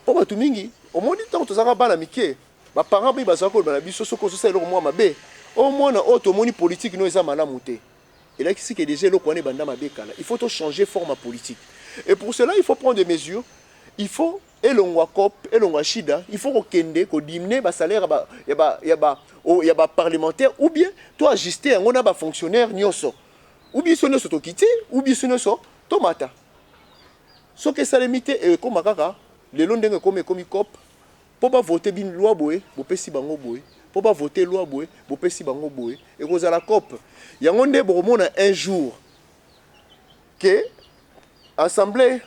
Pour ba tumingi, au moins du temps to zaka bana mike. Ba parents bi ba zako ba biso soko so selo mo mabe. Au moins na auto moni politique no eza malamu te. Et là qui est déjà le connaît banda mabe kala. Il faut changer forme politique. Et pour cela, il faut prendre des mesures. Il faut elongwa cop, elongwa shida, il faut kende ko diminuer ba salaire ya ba parlementaire ou bien toi ajuster on a ba fonctionnaire nyoso. Ou bien sono to kiti, ou bien sono so tomata. So que ça limité et comme kaka, le long ndenge comme cop pour pas voter bin loi boy, bo pesi bango boy. Pour pas voter loi boy, bo pesi bango boy et ko za la cop. Yangonde bo mona un jour que Assemblée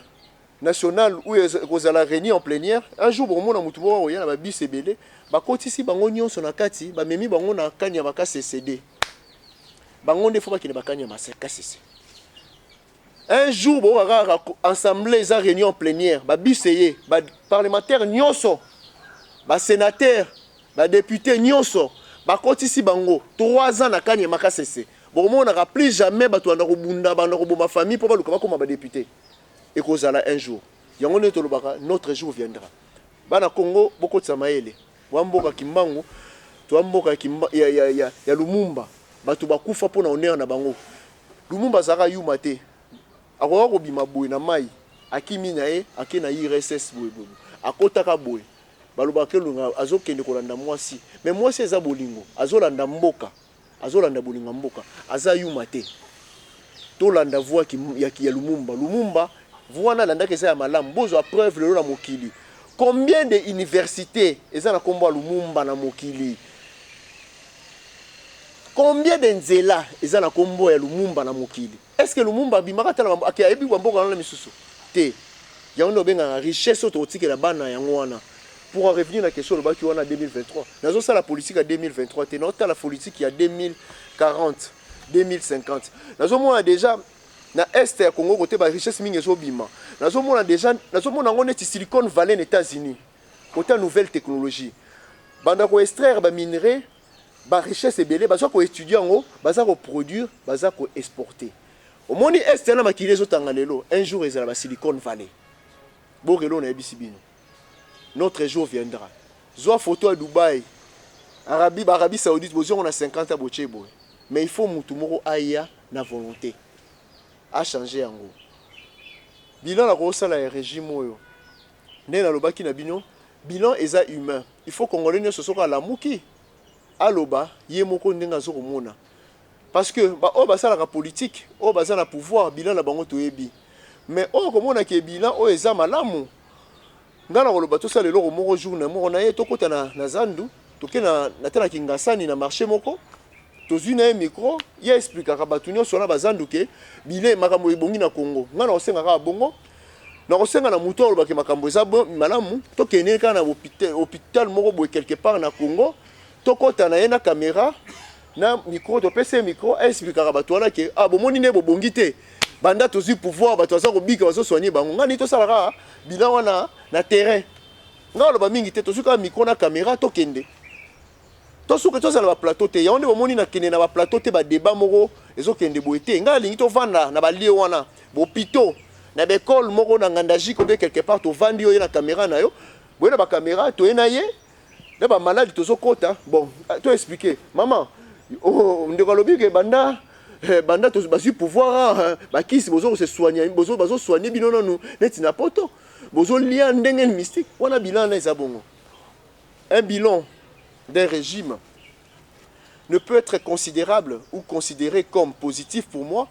nationale où ils ont la réunion en plénière, un jour, bon, on a mutuwa oya na bus ebele, ba kotisi bango nyonso na kati, ba memi bango na kanya baka CCD. Bango ne faut pas qu'il ba kanya ma CCD. Un jour, bon, assemblée za réunion en plénière, ba bus eye, ba parlementaire nyonso, ba sénateur, ba député nyonso, ba kotisi bango 3 ans na kanya maka CCD. Bon, on n'a plus jamais battu en Arubunda, ma famille pour le comme député. Et qu'on a un jour. Notre jour viendra. Bana Congo, beaucoup de Samaele. Wamboka Kimbango, Tuamboka Kimba, ya Lumumba. Batu bakufa pour na honneur na bango. Lumumba Zara Yumate. Awa Robima Boy na Mai. Akimi nae, akena IRSS Boy. Akotaka Boy. Balubake Lunga, Azokende Kolanda Mwasi. Mais moi c'est Zabolingo. Azolanda Mboka. Azolanda bolinga mboka aza yuma te to landa voix ya Lumumba voix na landa kesa ya malamu bozo a preuve le la mokili combien de universités eza na kombo Lumumba na mokili Combien d'enzela eza na kombo ya Lumumba na mokili? Est-ce que Lumumba bimaka tala aki ayebi kwamboka na misusu? Te. Ya ono benga richesse autotique la bana yango wana. Pour en revenir à la question de baki wana 2023. Nazo ça la politique à 2023, te nota la politique à 2040, 2050. Nazo mona déjà na est ya Congo côté ba richesse mingi zo bima. Nazo mona déjà nazo mona ngone ti Silicon Valley aux États-Unis. Côté nouvelle technologie. Banda ko extraire ba minerai ba richesse ebele baza ko étudier ngo baza ko produire baza ko exporter au monde est na makile zo tanga lelo un jour ezala ba Silicon Valley borelo na ebisibino notre jour viendra zo photo à Dubaï Arabie Saoudite bozo on a 50 à bochebo mais il faut mutu moko aya na volonté à changer yango bilan la kosa la régime oyo ne na lobaki na bino bilan eza humain il faut congolais ne se soka la muki aloba ye moko ndenga zo komona parce que ba o basala ka politique o basala pouvoir bilan na bango toyebi mais o komona ke bilan o eza malamu ngana koloba to sala lelo moko jour na moko na ye to kota na zandu to ke na tena kingasani na marché moko to zuna micro ye explique ka batunyo sona bazandu ke bilan makambo ebongi na Congo ngana osenga ka bongo na kosenga na muto oloba ke makambo eza malamu to kene ka na hôpital moko boye quelque part na Congo tokota na ye na caméra na micro to pese micro expliquera bato wana ke bomoni ne bobongi te banda tozi pouvoir bato aza kobika bazo soigner bango ngani to salaka bilan wana na terrain ngalo ba mingi te to suka micro na caméra to kende to suka to sala ba plateau te ya onde bomoni na kende na ba plateau te ba débat moko ezo kende boete ngali to vanda na ba lié wana bo pito na be école moko na ngandaji ko be quelque part to vandi yo na caméra na yo boye na ba caméra to ena ye d'abord malade to sokota bon to expliquer maman ndeko lobi ke banda to basi pouvoir ba kisi bozo se soigner bozo bazo soigner binono nous neti na poto bozo lia ndenge mystique wana bilan na ezabongo un bilan d'un régime ne peut être considérable ou considéré comme positif pour moi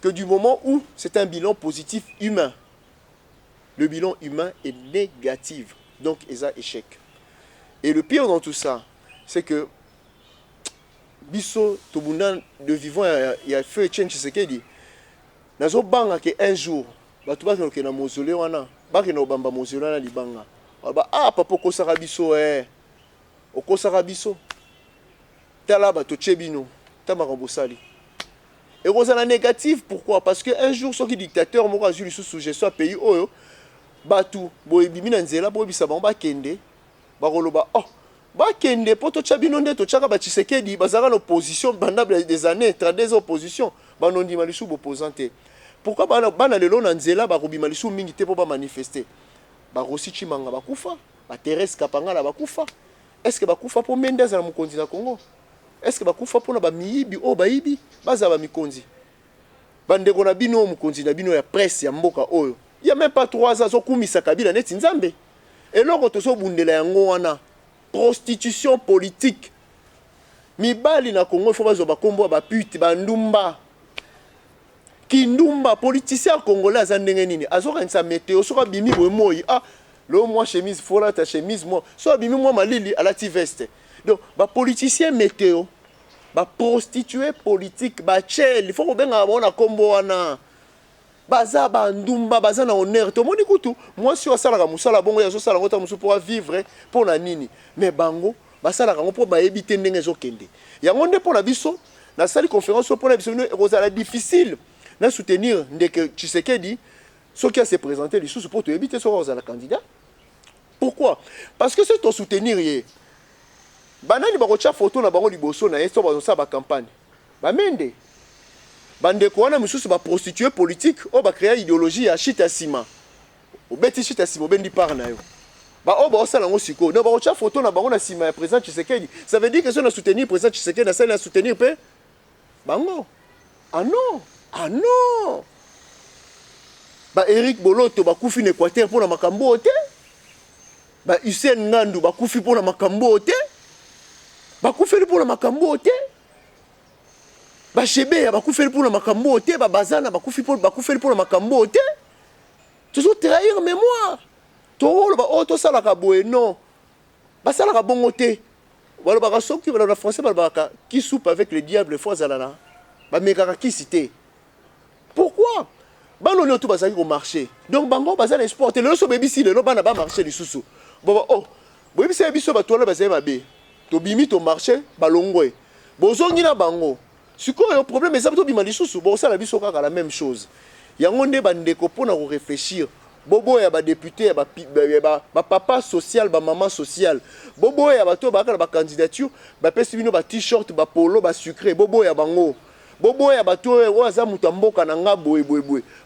que du moment où c'est un bilan positif humain. Le bilan humain est négatif donc eza échec. Et le pire dans tout ça, c'est que biso tobunda de vivant il y a feu Etienne Tshisekedi. Nazo banga ke un jour, batu ba ke na mausolée wana, ba ke na bamba mausolée wana libanga. Ba papa ko sara biso oko sara biso. Tala ba to chebino, tamakambo sali. Et rozana négatif pourquoi? Parce que un jour soki dictateur moko azuli sous gestion pays oyo, batu boyebimi na nzela boyebisa bango ba kende. Bakoloba bakende poto chabino nde to chaka ba Tshisekedi bazaka l'opposition pendant des années 32 opposition banondi malisu opposante pourquoi bana lelo na nzela bakobi malisu mingi te po ba manifester ba Rossi Chimanga bakufa ba Thérèse Kapangala bakufa est-ce que bakufa po Mendes na mokonzi na Congo est-ce que bakufa po na ba miyibi o bayibi baza ba mikonzi bandeko na bino mokonzi na bino ya presse ya mboka oyo il y a même pas 3 ans zo kumisa Kabila neti nzambe. Et là, on se bundela yango wana prostitution politique. Mibali na Congo, il faut pas kombo ba pute ba ndumba. Kindumba politicien congolais azandenge nini? Azoka nsa météo, soka bimi bo moi. Le moi chemise fola ta chemise moi. So bimi moi malili à la veste. Donc ba politicien météo, ba prostituée politique, ba chel, il faut ko benga bona kombo wana. Baza bandumba baza na honneur to moni kutu moi si osala ka musala bongo ya so sala ngota musu pour vivre pour na nini mais bango basala ka ngo ba ebite ndenge zo kende ya ngonde pour la biso na sali conférence pour la biso rozala difficile na soutenir ndeke Tshisekedi ce qui a se présenter les sous pour te éviter so rozala candidat. Pourquoi? Parce que c'est ton soutenir yé banani ba ko cha photo na bango liboso na yeso ba so ba campagne ba mende bandeko wana mususu ba prostituée politique o ba créer idéologie ya chita sima o beti chita sima bendi par na yo ba o ba osala ngo siko no ba ocha photo na bango na sima ya président Tshisekedi ça veut dire que ça na soutenir président Tshisekedi na ça na soutenir pe bango ah non ba Eric Boloto ba kufi na Équateur pour na makambo te ba Hussein Ngandu ba kufi pour na makambo te ba kufi pour na makambo te ba chebe ya bakufeli pour la makambo te ba bazana bakufeli pour la makambo te toujours trahir mémoire to ba to sala ka boye non ba sala ka bongo te balobaka soki na français balobaka qui soupe avec le diable fois zalana bamekaka qui cité. Pourquoi? Bano tout bazali au marché. Donc bango bazali export le so bebisi le bana ba marché lisusu. Bon oh, bebisi biso ba tola bazali mabe. To bimi to marché balongwe. Bozongi na bango. Sikoyo problème ezaba to bima lisusu, bo sala biso kaka la même chose. Yango nde bandeko pona ko réfléchir. Bobo ya ba député ya ba papa social ba maman social. Bobo ya bato ba ba candidature ba pesi bino ba t-shirt ba polo ba sucré bobo ya bango. Bobo ya bato o aza mutu mboka na nga boye.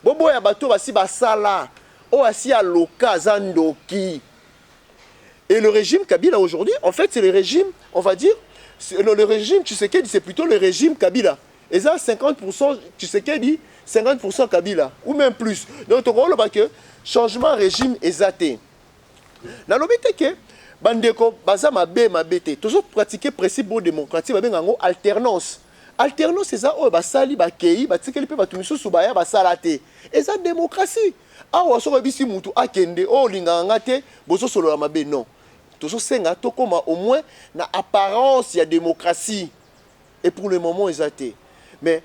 Bobo ya bato basi basala o asi aloka zandoki. Et le régime Kabila aujourd'hui, en fait, c'est le régime, on va dire, le régime Tshisekedi, c'est plutôt le régime Kabila. Et ça, 50% Tshisekedi, 50% Kabila, ou même plus. Donc, on voit que changement régime exacté. Dans le but que bandeko baza mabete, toujours pratiquer principe démocratique, alternance. Alternance, c'est ça, basali bakei, batikeli pe batumisu subaya basalate. Et ça, démocratie. Ah, on se bisi mutu akende, oh linganga te, bozo solo la mabe non. Toujours senga to comme au moins na apparence il y a démocratie. Et pour le moment exacté. Mais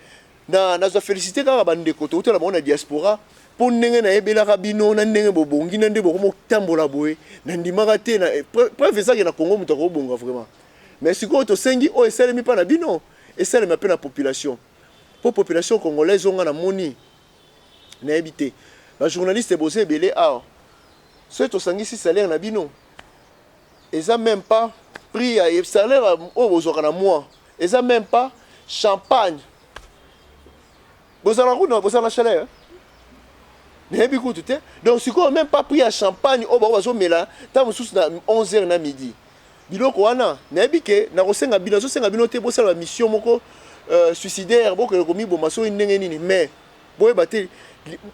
na féliciter quand bandeko to la monde diaspora pour ndenge na ebela rabino na ndenge bobongi na ndenge bokomo tambola boye na ndimaka te na preuve ça que na Congo mutu ko bonga vraiment. Mais si ko to sengi o eselemi pa na bino, eselemi pe na population. Pour population congolaise on a moni na habité. La journaliste est bossé belé ah. C'est au sangi si salaire na bino. Et ça même pas prix à salaire au bozokana moi. Et ça même pas champagne. Bozala rouna bozala chaleur. N'ebi tout te. Donc si quoi même pas prix à champagne au bazo mela, ta mususu na 11h na midi. Biloko wana n'ebi ke na kosenga bino so senga bino te bosala mission moko suicidaire boko komi bomaso ndenge nini mais boye baté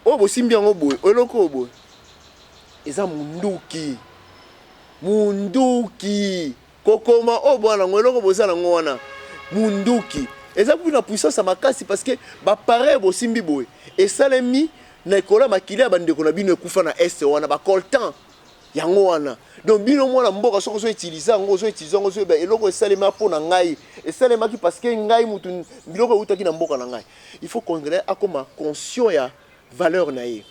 o bosimbi yango boye eloko boye eza munduki kokoma o bwana ngoloko bozana ngwana munduki eza pour la puissance à makasi parce que ba pareil bosimbi boye et salemi na kola makili ya bandeko na bino ekufa na est wana ba coltan yango wana donc bino mwana mboka soko zo utiliser ngo zo utiliser ngo zo ba eloko esalema pona ngai esalema ki parce que ngai mutu biloko utaki na mboka na ngai il faut congolais akoma conscient ya valeur naïe.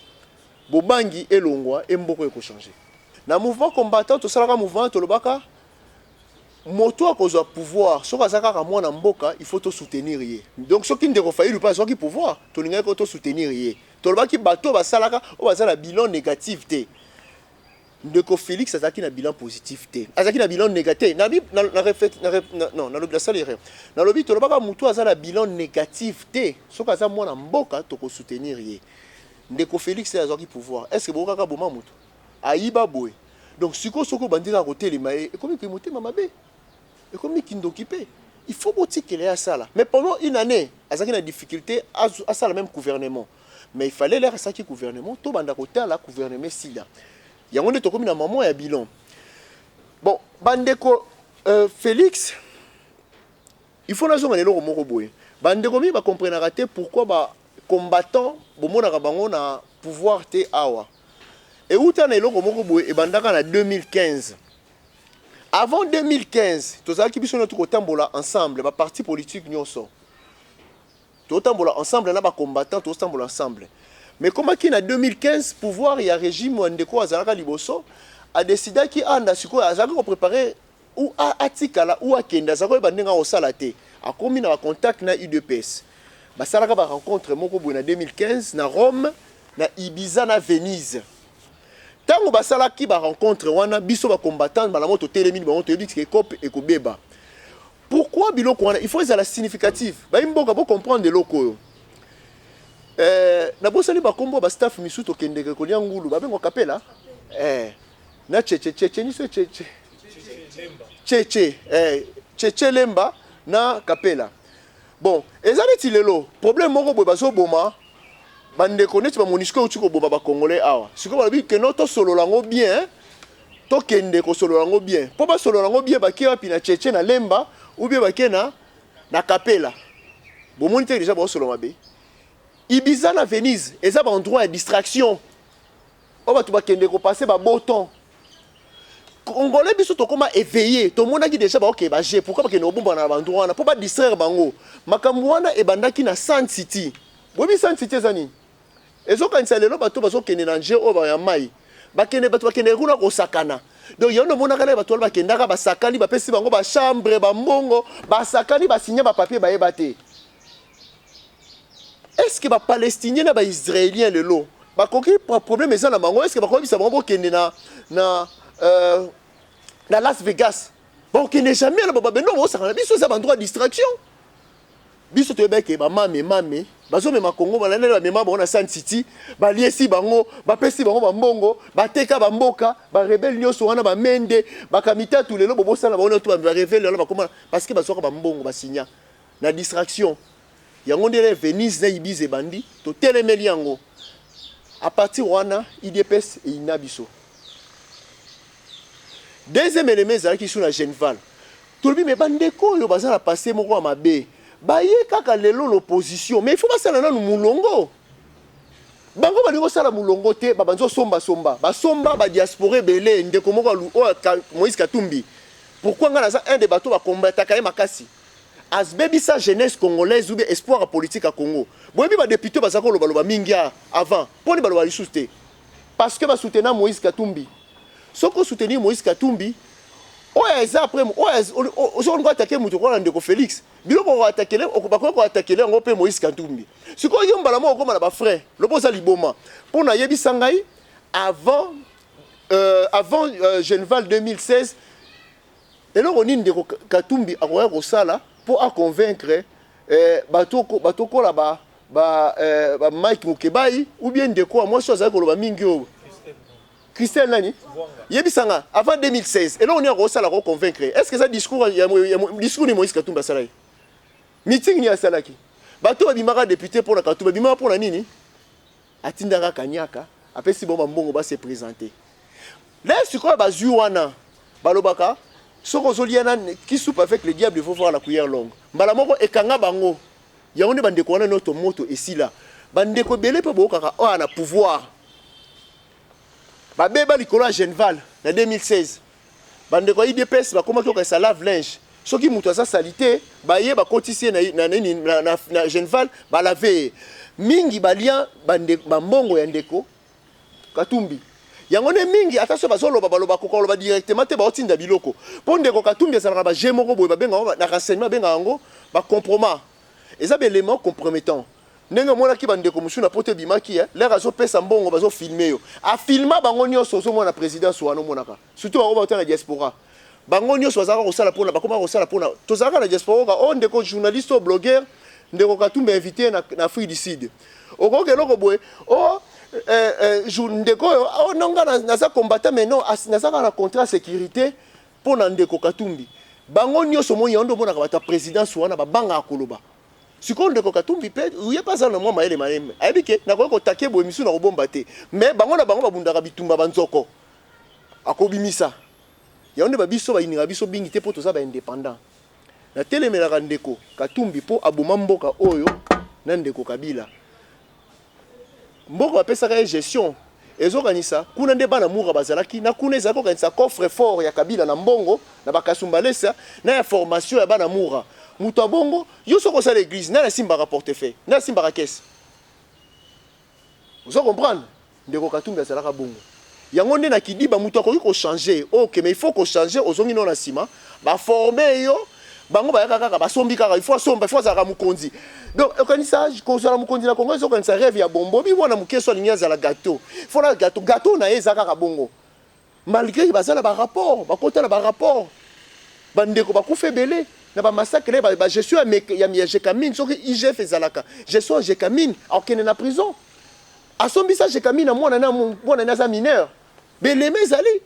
Bobangi elongwa emboko eko changer. Na mouvement combattant to salaka mouvement to lobaka moto akozwa pouvoir soka zakaka mwana mboka il faut to soutenir yé. Donc soki ndeko failli pas soki pouvoir to linga ko to soutenir yé. To lobaki bato basalaka o bazala bilan négatif té. Ndeko Félix azaki na bilan positif té. Azaki na bilan négatif. Na non na lobby salaire. Na lobby to lobaka moto azala bilan négatif té. Soka za mwana mboka to ko soutenir yé. Ndeko Félix a qui pouvoir. Est-ce que vous avez un bon moto? Aïba boy. Donc si vous avez bandira côté les maïs, et comme que moté mamabé, et comme qui n'occupé, il faut botter qu'il est à ça là. Mais pendant une année, à ça qui a difficulté à ça le même gouvernement. Mais il fallait l'air à ça qui gouvernement, tout banda côté à la gouvernement sida. Il y a un autre comme une maman et un bilan. Bon, bandeko Félix, il faut la zone aller au moroboy. Bandeko mi va comprendre rater pourquoi bah combattant bomona bango na pouvoir te awa et uta na eloko moko boye e bandaka na 2015 avant 2015 tozaki biso na tukotambola ensemble ba parti politique nyonso totambola ensemble na ba combattant totambola ensemble mais comme qui na 2015 pouvoir ya régime ndeko azalaka liboso a décidé ki anda siko azalaka ko préparer ou atikala ou akenda azalaka bandenga osala te akomi na contact na UDPS. Basalaka ba rencontre moko boye na 2015 na Rome na Ibiza na Venise. Tango basalaki ba rencontre wana biso ba combattant ba la moto telemi ba moto yebiki cop et ko beba. Pourquoi biloko wana il faut ezala significatif. Ba imboka bo comprendre loko. Na bosali ba kombo ba staff misuto kendeke ko lia ngulu ba bengo kapela. Na cheche ni so cheche lemba na kapela. Bon, ezaleti lelo problème moko boye bazo boma bande connaître ba monisco utiko boba ba congolais awa. Siko ba bi que no to solo lango bien, to kende ko solo lango bien. Po ba solo lango bien ba ki wapi na cheche na lemba ou bien ba kena na kapela. Bo monite déjà ba solo mabe. Ibiza na Venise, eza ba endroit de distraction. O ba to ba kende ko passer ba beau temps. Congolais biso to koma éveillé to monaki déjà ba OK ba j'ai pourquoi parce que no bomba na bandu wana pour pas distraire bango makambo wana e bandaki na Sand City bobi Sand City zani ezokanisa lelo bato bazokende na nje o ba ya mai bakende bato bakende kuna kosakana donc yondo monaka na bato bakendaka basakali bapesi bango ba chambre ba mbongo basakali basigner ba papier ba yebate. Est-ce que ba palestinien na ba israélien lelo ba koki problème eza na bango est-ce que ba koki bisa bango kende na Las Vegas bon qui n'est jamais là baba non on ça biso ça endroit de distraction biso to beke ba mame bazo mema Congo ba lana mema ba na Sand City ba liesi bango ba pesi bango ba mbongo ba teka ba mboka ba rebelle nyoso wana ba mende ba kamita tout lelo bobo sala ba ona to ba révéler là ba comment parce que bazo ba mbongo ba signa na distraction yango ndele Venise na Ibiza bandi to telemeli yango à partir wana IDPS et inabiso. Deuxième élément c'est qui sont la Genval. Tout le monde mais bandeko yo bazala passer moko mabe. Ba ye kaka lelo l'opposition mais il faut pas ça na mulongo. Bango balingo sala mulongo te ba banzo somba ba somba ba diaspora belé ndeko moko Moïse Katumbi. Pourquoi ngana ça un des bateaux va combattre ka makasi. As baby sa jeunesse congolaise ou bien espoir politique à Congo. Boyebi ba député ba sako loba mingia avant. Poni ba loba souté. Parce que ba soutenir Moïse Katumbi. Soko soutenir Moïse Katumbi, oya après on va attaquer mutu ko ndeko Félix. Biloko ko attaquer ko attaquer ngo pe Moïse Katumbi. Siko yomba la mo ko na ba frère, le posa liboma. Pona yebi sangai avant Genval 2016 et là on ndeko Katumbi akoya ko sala pour convaincre batoko là ba Mike Mukebai ou bien ndeko moi chose ko loba mingi o Christelle Nani Yebisanga avant 2016 et là on est à la convaincre. Est-ce que ça discours discours de Moïse Katumbi Salai meeting ni asalaki bato bimaka député pour la Katumbi bimaka pour la nini atindaka kanyaka après si bon mbongo ba se présenter là c'est quoi bazui wana balobaka soko zoliana qui soupe avec le diable il faut voir la cuillère longue mbala moko ekanga bango yango ne bandeko wana notre moto ici là bandeko belé pe bokaka o ana pouvoir ba beba likolo Genval en 2016 bandeko IDPS ba komaki ko sa lave linge soki muto sa salité ba ye ba kotisie na Genval ba laver mingi balia bande bambongo ya ndeko Katumbi yango ne mingi attention bazoloba baloba kokoloba directement te ba otinda biloko po ndeko Katumbi ça ba jemoko boye ba benga na renseignement benga ngo ba compromat eza belément compromettant. Nenga mona ki bandeko musu na pote bimaki l'air azo pesa mbongo bazo filmer yo a filma bango nyonso zo mona présidence wana monaka surtout ba ba na diaspora bango nyonso bazaka ko sala pona bakoma ko sala pona to zaka na diaspora on ndeko journaliste ou blogueur ndeko Katumbi invité na Afrique du Sud oko keloko boye ndeko o nonga na za combattant mais non na za na contrat sécurité pona ndeko Katumbi bango nyonso moyo ndo mona ka bata présidence wana ba banga akoloba. Si on de Katumbi peut il pas ça moi maele maeme abike na ko take bo emisu na ko bomba te mais bango na bango babundaka bitumba banzoko akobimisa ya onde babiso ba ininga biso bingi te poto za ba indépendant na telemela ndeko Katumbi po aboma mboka oyo na ndeko Kabila mboka bapesa ka gestion ezokanisa kuna nde bana mura bazalaki na kuna ezako kanisa coffre fort ya Kabila na mbongo na bakasumbalesa na ya formation ya bana mura muto abongo yo soko sa l'église na simba rapporte fait na simba caisse vous comprenez ndeko Katumbi azalaka bongo yango nde na kidiba muto akoki ko changer OK mais il faut ko changer ozongi non na sima ba former yo bango ba kaka ba sombi kaka il faut zaka mukonzi donc okanisa ko zala mukonzi na Congo zo kanisa rêve ya bombo bi wana mukeso linya zala gâteau il faut la gâteau na ezaka ka bongo malgré bazala ba rapport ba kota na ba rapport bandeko ba kufe belé na ba massacre ba gestion ya Jekamine soki IGF ezalaka gestion Jekamine akene na prison asombisa Jekamine mwana na za mineur beleme ezali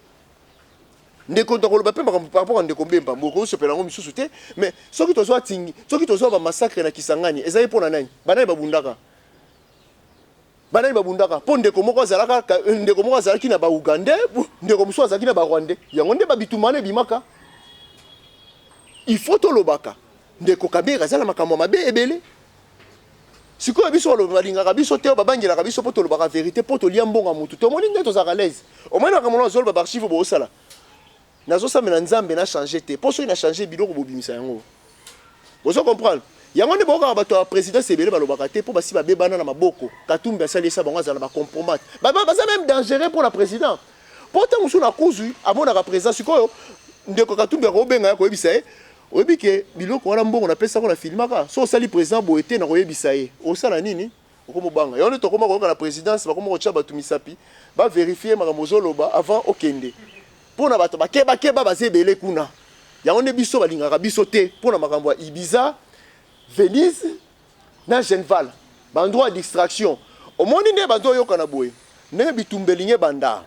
ndeko ndokoloba pe par rapport à ndeko Mbemba mboko sopela ngo misusu te mais soki tozwa tingi soki tozwa ba massacre na Kisangani ezali pona nani banani babundaka po ndeko moko azalaki na ba Uganda ndeko musu azalaki na ba Rwanda yango nde babitumane bimaka. Il faut to lobaka ndeko Kabila zala makambo mabe ebele siko biso lo balinga biso te babangela biso poto lobaka vérité poto lia mbonga mutu to moni ndeto za à l'aise au moins na kamono zolo ba archive bo sala nazosamela nzambe na changer te po so ina changer biloko bobimisa yango vous comprendre yango ne boka bato ya président sebele balobaka te po basi babebana na maboko Katumbi asalisa bango azala ba compromettre baza même dangereux pour la président pourtant musu na kuzu amona ka président sikoyo ndeko Katumbi akobenga ko yebisa ye oyebi ke biloko wana mbongo na pesa ko na filmaka so sali président boete na koyebisa ye osala nini okomobanga yango to koma ko na présidence ba komo ko tcha batu misapi ba vérifier makambo zoloba avant okende pona bato bakeba bazebele kuna yango ne biso balingaka biso te pona makambo ya Ibiza Venise na Genval bandroit distraction omoni ne bando yoka na boye ne bitumbelinge banda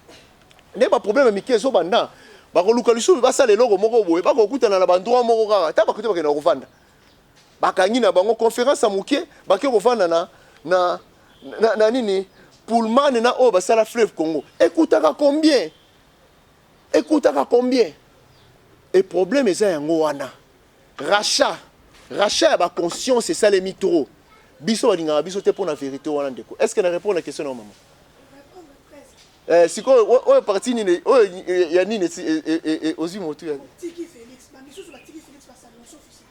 ne ba problème mikezo banda bakoluka lisusu basala eloko moko boye bakokutana na bandroit moko kaka ta bakote bakena kovanda bakangi na bango conférence amuke bake kovanda na nini Pullman na o basala fleuve Congo écoutaka combien et problème eza yango wana rachat ya ba conscience c'est ça les mitro biso balinga biso te pour la vérité wana ndeko est-ce que na répondre à la question non maman siko o parti ni o ya nini et ozi motu ya tiki Félix ba misusu ba tiki Félix ba salon officiel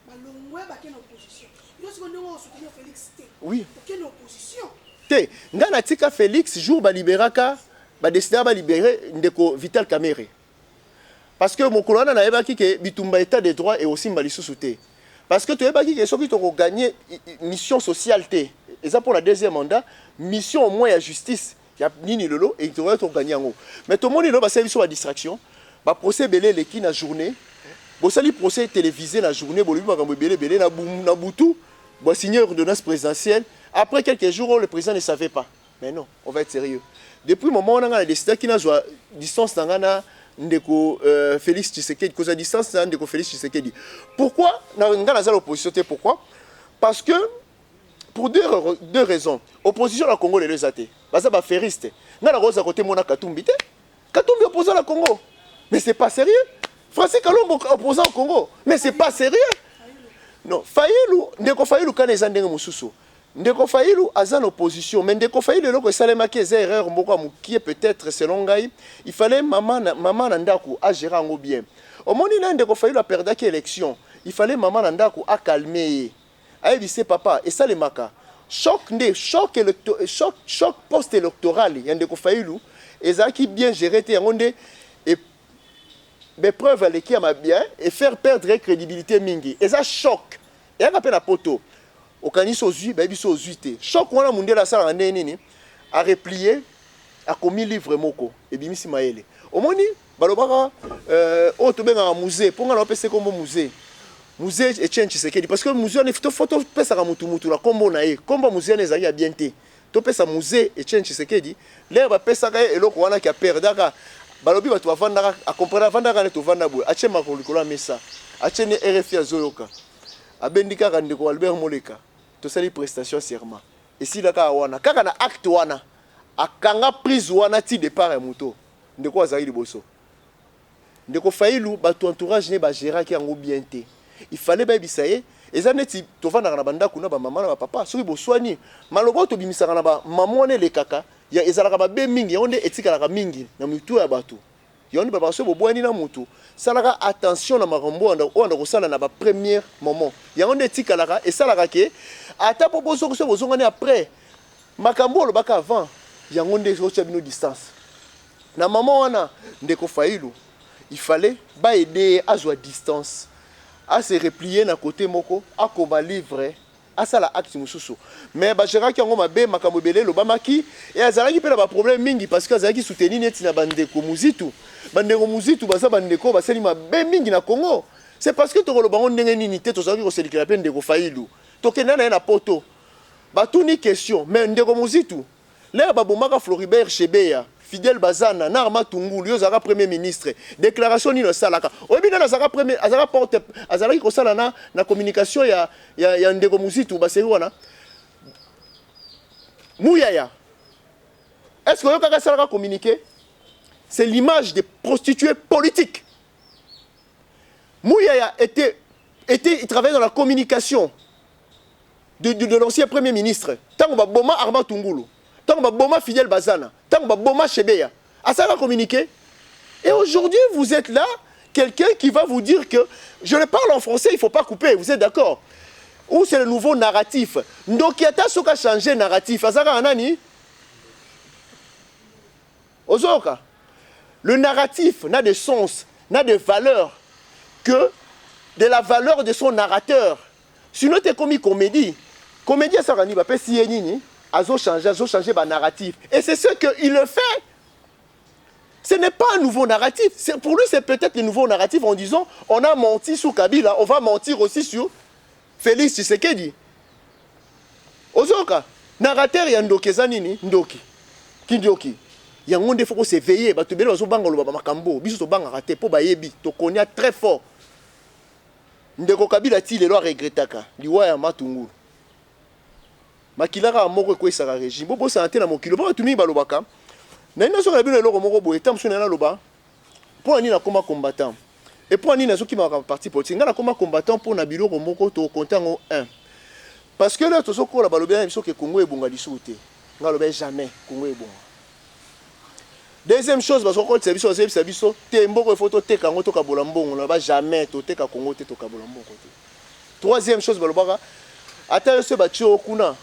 ba longwe ba ken opposition yo siko ndongo soutenir Félix te oui ken opposition te ngana tika Félix jour ba libéraka ba décider ba libérer ndeko Vital Kamerhe parce que mon colonel na yebaki ke bitumba état de droit et aussi mbalisusu te parce que tu yebaki ke soki to ko gagner mission sociale te et ça pour la deuxième mandat mission au moins à justice ya nini lolo et tu to gagner ngo mais tout le monde lo ba service wa distraction ba procès belé les qui na journée bo sali procès télévisé na journée bo lui makambo belé na butu bo signer ordonnance présidentielle après quelques jours le président ne savait pas mais non on va être sérieux depuis le moment où on a décidé qu'il y a une distance dans ndeko Félix Tshisekedi cause à distance dans ndeko Félix Tshisekedi pourquoi dans l'opposition pourquoi parce que pour deux raisons opposition à Congo les deux athées basa ba feriste na la rose à côté mona Katumbi opposant à Congo mais c'est pas sérieux Francis Kalombo opposant au Congo mais c'est pas sérieux non Fayulu ndeko Fayulu kana ezandenge mususu ndeko Fayulu azan opposition mais ndeko Fayulu loko salema ki eza erreur mboko amukie peut-être selon ngai il fallait maman na ndako a gérer ngo bien omoni na ndeko Fayulu a perdu ki élection il fallait maman na ndako a calmer ayebise papa et ça le maka choc post électoral ya ndeko Fayulu ezaki bien géré te ngonde et be preuve aleki ya bien et faire perdre crédibilité mingi eza choc et aka pe na poto okaniso ozui ba biso ozui te choc wana mundela sala nini a replier a commis livre moko et bimisi maele omoni balobaka o to benga musée ponga na pese kombo musée Etienne Tshisekedi parce que musée ne photo pesa ka mutu la kombo na ye kombo musée ne zali ya bien te to pesa musée Etienne Tshisekedi le ba pesa ka eloko wana ki a perdaka balobi batu bavandaka a comprendre vandaka ne to vanda boy ache makolo kola mesa ache ne RFI azoyoka abendika ka ndeko Albert Moleka to sali prestation serment et si la ka wana kaka na acte wana akanga prise wana ti départ ya muto ndeko azali liboso ndeko Fayulu batu entourage ne ba gérer ki yango bien te il fallait ba bisaye eza neti to vanda na banda kuna ba mama na ba papa soki bo soigner malobo to bimisaka na ba maman ne le kaka ya ezalaka ba be mingi yonde etikala ka mingi na mutu ya batu yonde ba baso bo bwani na mutu salaka attention na makambo onda ko sala na ba premier moment yonde etikala ka et salaka ke ata proposo ko so bozongane après makambo lo baka avant yangonde ko chabino distance na maman wana ndeko Fayulu il fallait ba aider à jouer distance à se replier na côté moko à combat livre à ça la acte mususu mais ba gérant qui ngoma be makambo belé lo bamaki et azalaki pe na ba problème mingi parce que azalaki soutenir neti na bandeko muzitu baza bandeko baseli mabe mingi na Congo c'est parce que to lo bango ndenge nini te to zaki ko selikela pe ndeko Fayulu to kenda na poto ba tuni question mais ndeko muzitu là ba bomaka Floribert Chebeya Fidel Bazana na Arma Tungulu yozaka premier ministre déclaration ni no salaka obi na zaka premier azaka porte azalaki ko sala na communication ya ndeko muzitu baseri wana Mouyaya est-ce que yokaka salaka communiquer c'est l'image des prostituées politiques Mouyaya il travaillait dans la communication de l'ancien premier ministre tango ba boma Arma Tungulu tango ba boma Fidel Bazana tango ba boma Chebeya asala communiquer Et aujourd'hui, vous êtes là, quelqu'un qui va vous dire que je le parle en français, il ne faut pas couper, vous êtes d'accord? Ou c'est le nouveau narratif. Donc, il y a ce qui a changé narratif. Le narratif n'a de sens, n'a de valeur que de la valeur de son narrateur. Sinon, tu es comme une comédie. Comédie, ça va pas si a changé le narratif. Et c'est ce qu'il le fait. Ce n'est pas un nouveau narratif. Pour lui, c'est peut-être le nouveau narratif en disant on a menti sur Kabila, on va mentir aussi sur Félix Tshisekedi. Ozoka, narrateur ya ndokeza nini ndoki. Kindoki. Ya ngonde faut s'éveiller, ba tobelo zo banga lo ba makambo, biso to banga raté po ba yebi, to konya très fort. Ndeko Kabila ti lelo regretaka, liwa ya matungulu. Makilaka moko ko isaka régime. Bobo santé na mokilo, ba tuni balobaka. Na ina so kabila lelo moko boye tam so na loba. Po ani na koma combattant. Et pour Anina qui m'a parti politique, ngala koma combattant pour na biloko moko to content 1. Parce que là to soko la balobia biso ke Congo ebonga lisouté. Ngalo be jamais Congo ebonga. Deuxième chose parce que service biso te mboko photo te kango to kabola mbongo na ba jamais to te ka Congo te to kabola mbongo te. Troisième chose balobaka ata se batio kuna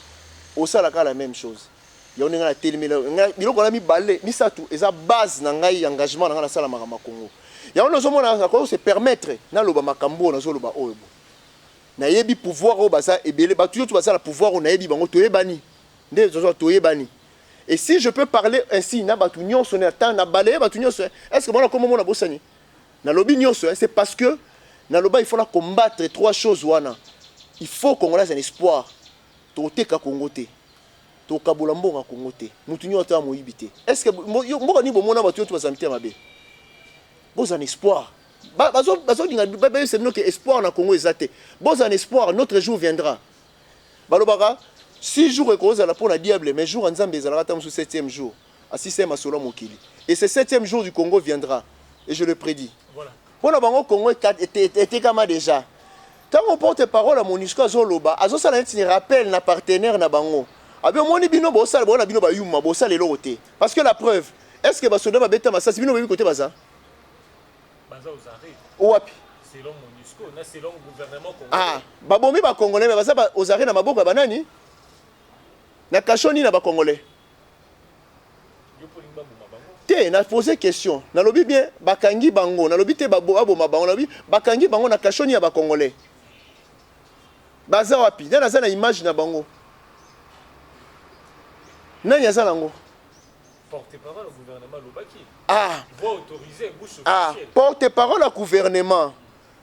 osala ka la même chose. Ya on ngala telemela biloko na mi balé mi satu eza base na ngai engagement na ngala sala makama Congo. Il y a un se permettre na loba makambo na zo loba oyebo na yebi pouvoir o basa ebele ba toujours tu basa la pouvoir on na yebi bango toyebani nde zo toyebani. Et si je peux parler ainsi na batu nyonso na temps na balé batu nyonso est-ce que bon comme on a bosani na lobi nyonso c'est parce que na loba il faut la combattre trois choses wana. Il faut qu'on ait un espoir to teka Congo te to kabola mbonga Congo te mutu nyonso ta moyibité. Est-ce que moko ni bomona batu tu basa mité mabe. Bon un espoir. C'est notre espoir na Congo exaté. Bon un espoir, notre jour viendra. Balobaka 6 jours et cause à la pour la diable mais jour en Zambie ça attend sur 7e jour. À 6e à Solo Mokili. Et ce 7e jour du Congo viendra et je le prédis. Voilà. Pour le Congo était comme déjà. Tant on porte parole à Monusco Azoloba, Azo ça rappelle na partenaire na bango. Abi moni bino bo sala bona bino ba yuma bo sala loté. Parce que la preuve, est-ce que basoda ba beta masasi bino ba côté baza? Ouapi. Selon MONUSCO, selon le gouvernement congolais. Ah, babomi ba congolais mais baza aux arrêts na maboko banani? Na kashoni na ba congolais. Té na posé question. Na lobi bien bakangi bango, na lobi té babo aboma bango, na lobi bakangi bango na kashoni ya ba congolais. Baza wapi? Na za na image na bango. Nani aza nango? Porte-parole au gouvernement Lobaki. Ah. Va autoriser bouche officielle. Ah, porte-parole au gouvernement.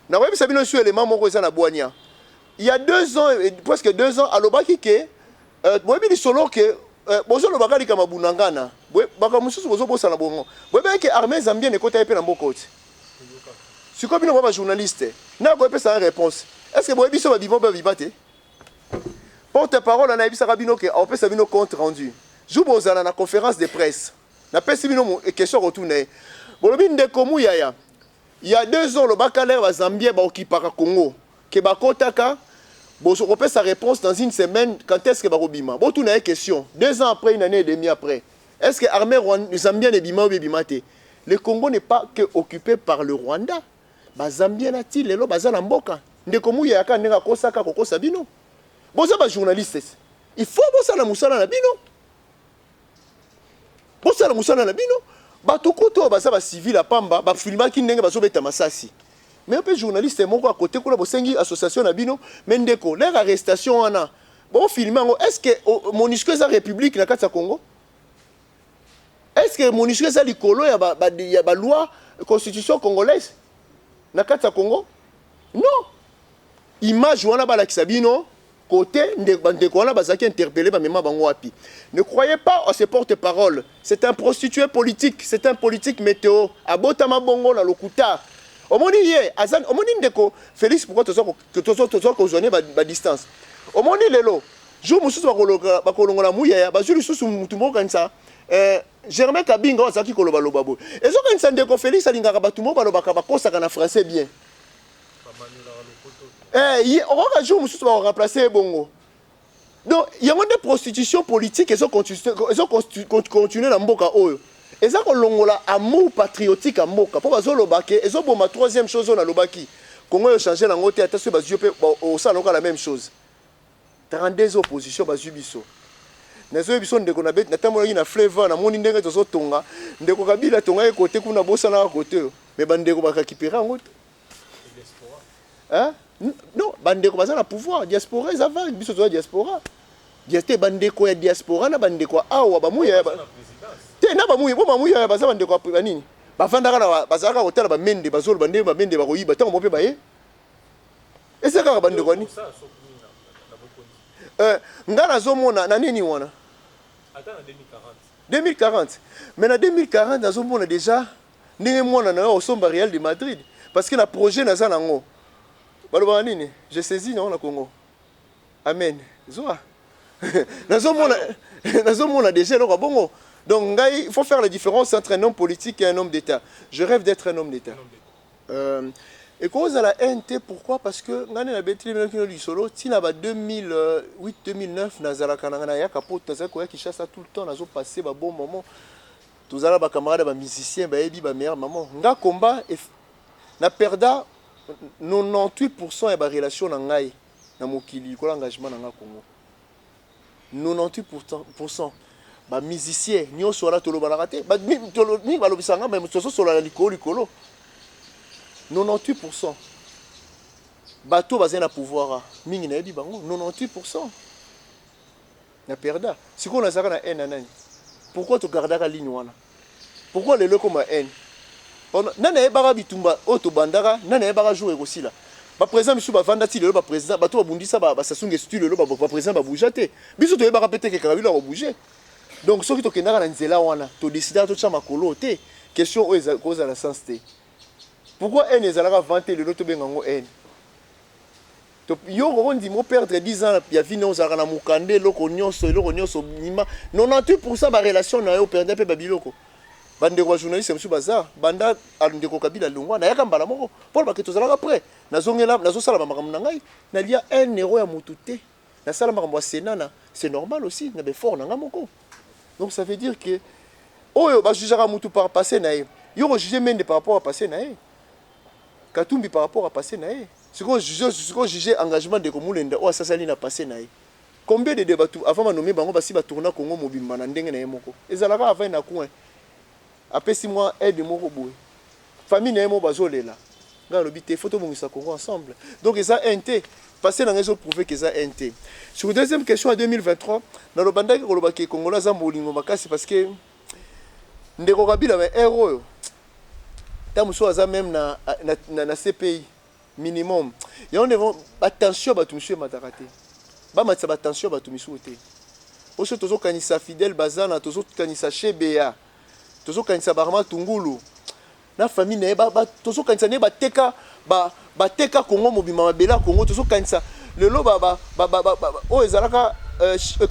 Na webi sabino sur élément moko za na Boania. Il y a 2 ans, presque 2 ans, à Lobaki que webi li solo que bozo Lobaka li kama bunangana. Baka mususu bozo bosa na bongo. Webi que armée zambienne ekota epé na mbokoti. Si comme bino ba journaliste, na ko epesa réponse. Est-ce que webi so ba bimbo ba bibate? Porte-parole na ebisa kabino que on peut sabino compte rendu. Jou bozala na conférence de presse. Na pesi bino question retourner. Bolobi ndeko muyaya. Il y a 2 ans le bacalaire va Zambie ba occupera Congo. Que ba kotaka bozo repère sa réponse dans une semaine quand est-ce que ba robima. Bon tout na question. 2 ans après, une année et demie après. Est-ce que l'armée zambienne est bima ou bimate? Le Congo n'est pas que occupé par le Rwanda. Ba Zambie na ti lelo bazala mboka. Ndeko muyaya ka ndenga kosaka kokosa bino. Bozo ba journaliste. Il faut bossa la musala na bino. Pour ça, la bino, batukoto basa ba civil à Pamba, ba filma ki ndenge bazo beta masasi. Mais un peu journaliste moko à côté kula bosengi association na bino, mendeko leur arrestation wana. Bon filma est-ce que MONUSCO za république na kati ya Congo? Est-ce que MONUSCO za likolo ya ba loi constitution congolaise na kati ya Congo? Non. Image wana ba la kisabino côté ndeko wana bazaki interpellé ba mema bango wapi. Ne croyez pas à ces porte-parole. C'est un prostitué politique, c'est un politique météo. Abotama bongo na lokuta. Omoni ye, azan omoni ndeko Félix pourquoi tozo kozone ba distance. Omoni lelo, jour mususu ba kolongola muya ba zulu susu mutumbo kanisa. Germain Kabinga azaki koloba lobabo. Ezo kanisa ndeko Félix alingaka batumo ba lobaka ba kosaka na français bien. On va jouer mususu ba remplacer bongo. Donc, il y a des prostitutions politiques qui sont continuées dans Mboka Oyo. Et ça qu'on longola amour patriotique à Moka. Pour bazo lobake, et zo ma troisième chose on a lobaki. Congo a changé la ngote attention bazo au ça la même chose. 32 oppositions bazo biso. Nazo biso ndeko na bet na tamola na flavor na moni ndenge tozo tonga ndeko kabila tonga e côté kuna bosa na côté. Mais bandeko bakakipera ngote. Hein? Non, bandeko baza na pouvoir, diaspora ils avant biso to diaspora. Diaste bandeko ya diaspora na bandeko awa bamuya ba. Te na bamuya bo bamuya ya baza bandeko ba nini? Bafandaka na bazaka hotel ba mende bazolo bandeko ba mende ba koyiba tango mope ba ye. Esa ka bandeko ni. Ngana zomona na nini wana? Attends en 2040. 2040. Mais en 2040 nazomona déjà ndenge mwana na au somba Real de Madrid parce que na projet na za nango. Baloba nini? Je saisis non na Congo. Amen. Zoa. Nazomona déjà le bongo. Donc il faut faire la différence entre un homme politique et un homme d'État. Je rêve d'être un homme d'État. Et cause à la NT, pourquoi? Parce que ngane na betli melokino du solo, tina ba 2008-2009 nazala kananga ya capote nazala ko ya Kinshasa tout le temps nazo passer ba bon moment. Tous ala ba camarades ba musiciens ba ebi ba meilleur maman. Nga combat et na perda 98% ya ba relation na ngai na mokili ko l'engagement na nga Congo. 98% ba musicien nyonso ala tolo ba raté ba mi ba lobisanga même soso sola likolo 98% bateau bazé na pouvoir mingi na yebi bango 98% na perda siko na zaka na haine nani pourquoi tu gardaka ligne wana pourquoi les loko ma haine nana ebara bitumba oto bandaka nana ebara jouer aussi là ba président misu ba vanda ti le ba président bato ba bundisa ba sasunge studio le ba président ba bouger biso to ebara pété ke kabila ba bouger donc soki to kendaka na nzela wana to décider to chama kolo te question o eza cause la sens te. Pourquoi elle est allée vanter le loto bengango elle? Yo on dit mo perdre 10 ans ya vie non zara na mukande loko nyonso 98% ba relation na yo perdre pe babiloko. Bande ko journaliste monsieur bazar banda ndeko kabila longwa na yaka mbala moko pour ba ke tozala après nazongela nazosala ba makambo na ngai na lia 1 euro ya mutute na sala makambo senana c'est normal aussi na be fort na ngamoko. Donc ça veut dire que oyo ba jugera mutu par passé na ye yo juger mende par rapport à passé na ye. Katumbi par rapport à passé naé. Ce qu'on juge engagement de Komulenda ou Sassali na passé naé. Combien de débats avant de nommer bango basi ba tourna Congo mobimba na ndenge na yemoko. Ezalaka avant na coin. Après 6 mois aide moko boy. Famille na yemo bazolela. Nga lobité photo mongisa Congo ensemble. Donc ça NT passé na réseau prouver que ça NT. Sur deuxième question en 2023, dans le banda ko lobaki Congolais za molingo makasi parce que ndeko kabila ba héros. Tamuso aza même na CPI minimum. Et on devant attention ba monsieur matakate. Ba matsa ba attention ba tumisu te. Oso tozo kanisa fidèle bazana tozo kanisa chebea. Tozo kanisa barma tungulu. Na famille na ba tozo kanisa ne ba teka Congo mobima mabela Congo tozo kanisa lelo o ezalaka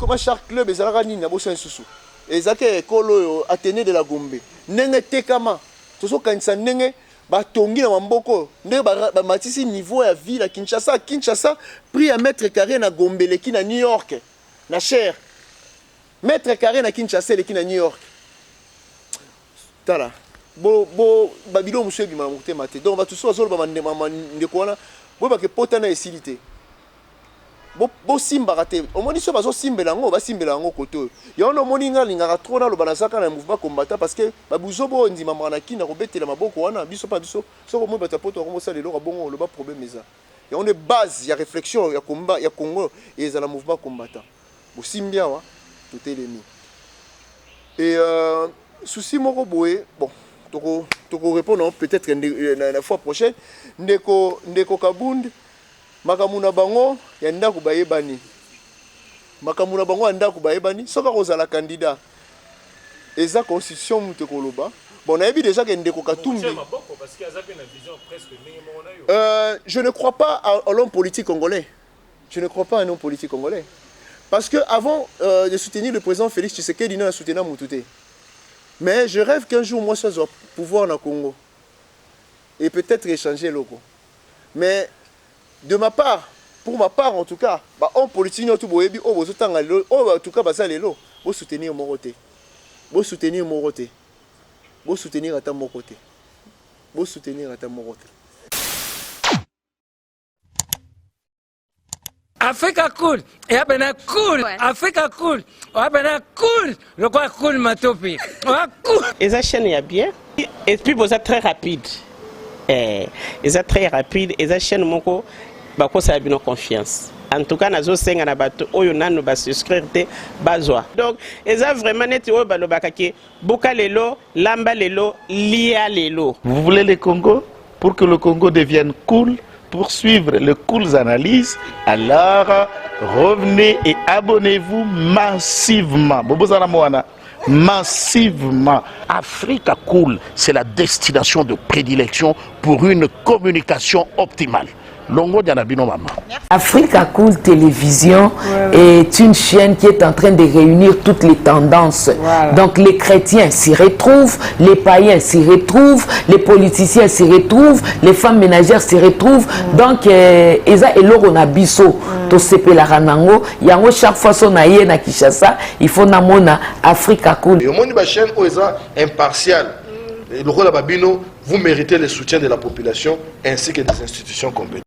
comment chaque club ezalaka nini na bosa nsusu. Ezake ekolo Athénée de la Gombe. Nenge tekama tozo kanisa ndenge batongi na mamboko ndenge ba matisi niveau ya ville à Kinshasa prix à mètre carré na Gombe leki na New York na cher mètre carré na Kinshasa leki na New York tala bo babilo monsieur bi mamuté maté donc ba tout so zo ba ndeko wana bo ba ke potana esilité bo simba raté omoni so bazo simbela ngo ba simbela ngo koto ya ono moni nga lingaka trop na lo banasaka na mouvement combattant parce que babuzo bo ndima mwana kina ko betela maboko wana biso pa biso so ko mo bata poto ko ça lelo bongo lo ba problème eza ya on est base ya réflexion ya combat ya Congo et za la mouvement combattant bo simbia wa tout elemi et souci moko boé bon toko répondre peut-être la fois prochaine ndeko Kabund makamuna bango ya ndako bayebani makamuna bango ya ndako bayebani soka kozala candidat eza constitution mutu koloba bon na yebi déjà que ndeko Katumbi parce qu'il y a une vision presque minimum. Je ne crois pas à l'homme politique congolais. Je ne crois pas à un homme politique congolais parce que avant de soutenir le président Félix Tshisekedi n'a soutenu Moutouté. Mais je rêve qu'un jour moi je sois au pouvoir dans le Congo et peut-être échanger loco. Mais de ma part, pour ma part en tout cas, on politique tout boyebi o bozotanga en tout cas basa lelo, bo soutenir Moroté. Bo soutenir Moroté. Vous soutenir à ta mon côté. Vous soutenir à ta mon côté. Africa cool, et abena cool, Africa cool, abena cool, le quoi cool matopi, cool. Et ça chaîne est bien, et puis vous êtes très rapide, et ça très rapide, et ça chaîne mon co, bah quoi ça a bien confiance. En tout cas, nazo senga na bato oyo nanu ba souscrire te bazwa. Donc, et ça vraiment net oyo ba lobaka ke boka lelo, lamba lelo, lia lelo. Vous voulez le Congo pour que le Congo devienne cool? Pour suivre les cool analyses, alors revenez et abonnez-vous massivement. Massivement. Africa Cool, c'est la destination de prédilection pour une communication optimale. Longo Dianabino Mama. Africa Cool Télévision est une chaîne qui est en train de réunir toutes les tendances. Voilà. Donc les chrétiens s'y retrouvent, les païens s'y retrouvent, les politiciens s'y retrouvent, les femmes ménagères s'y retrouvent. Donc Eza Eloro na biso to sepela ranango, yango chaque fois son aye na Kinshasa, il faut namona Africa Cool. Et au monde de chaîne Eza impartial. Le rôle de Babino, vous méritez le soutien de la population ainsi que des institutions compétentes.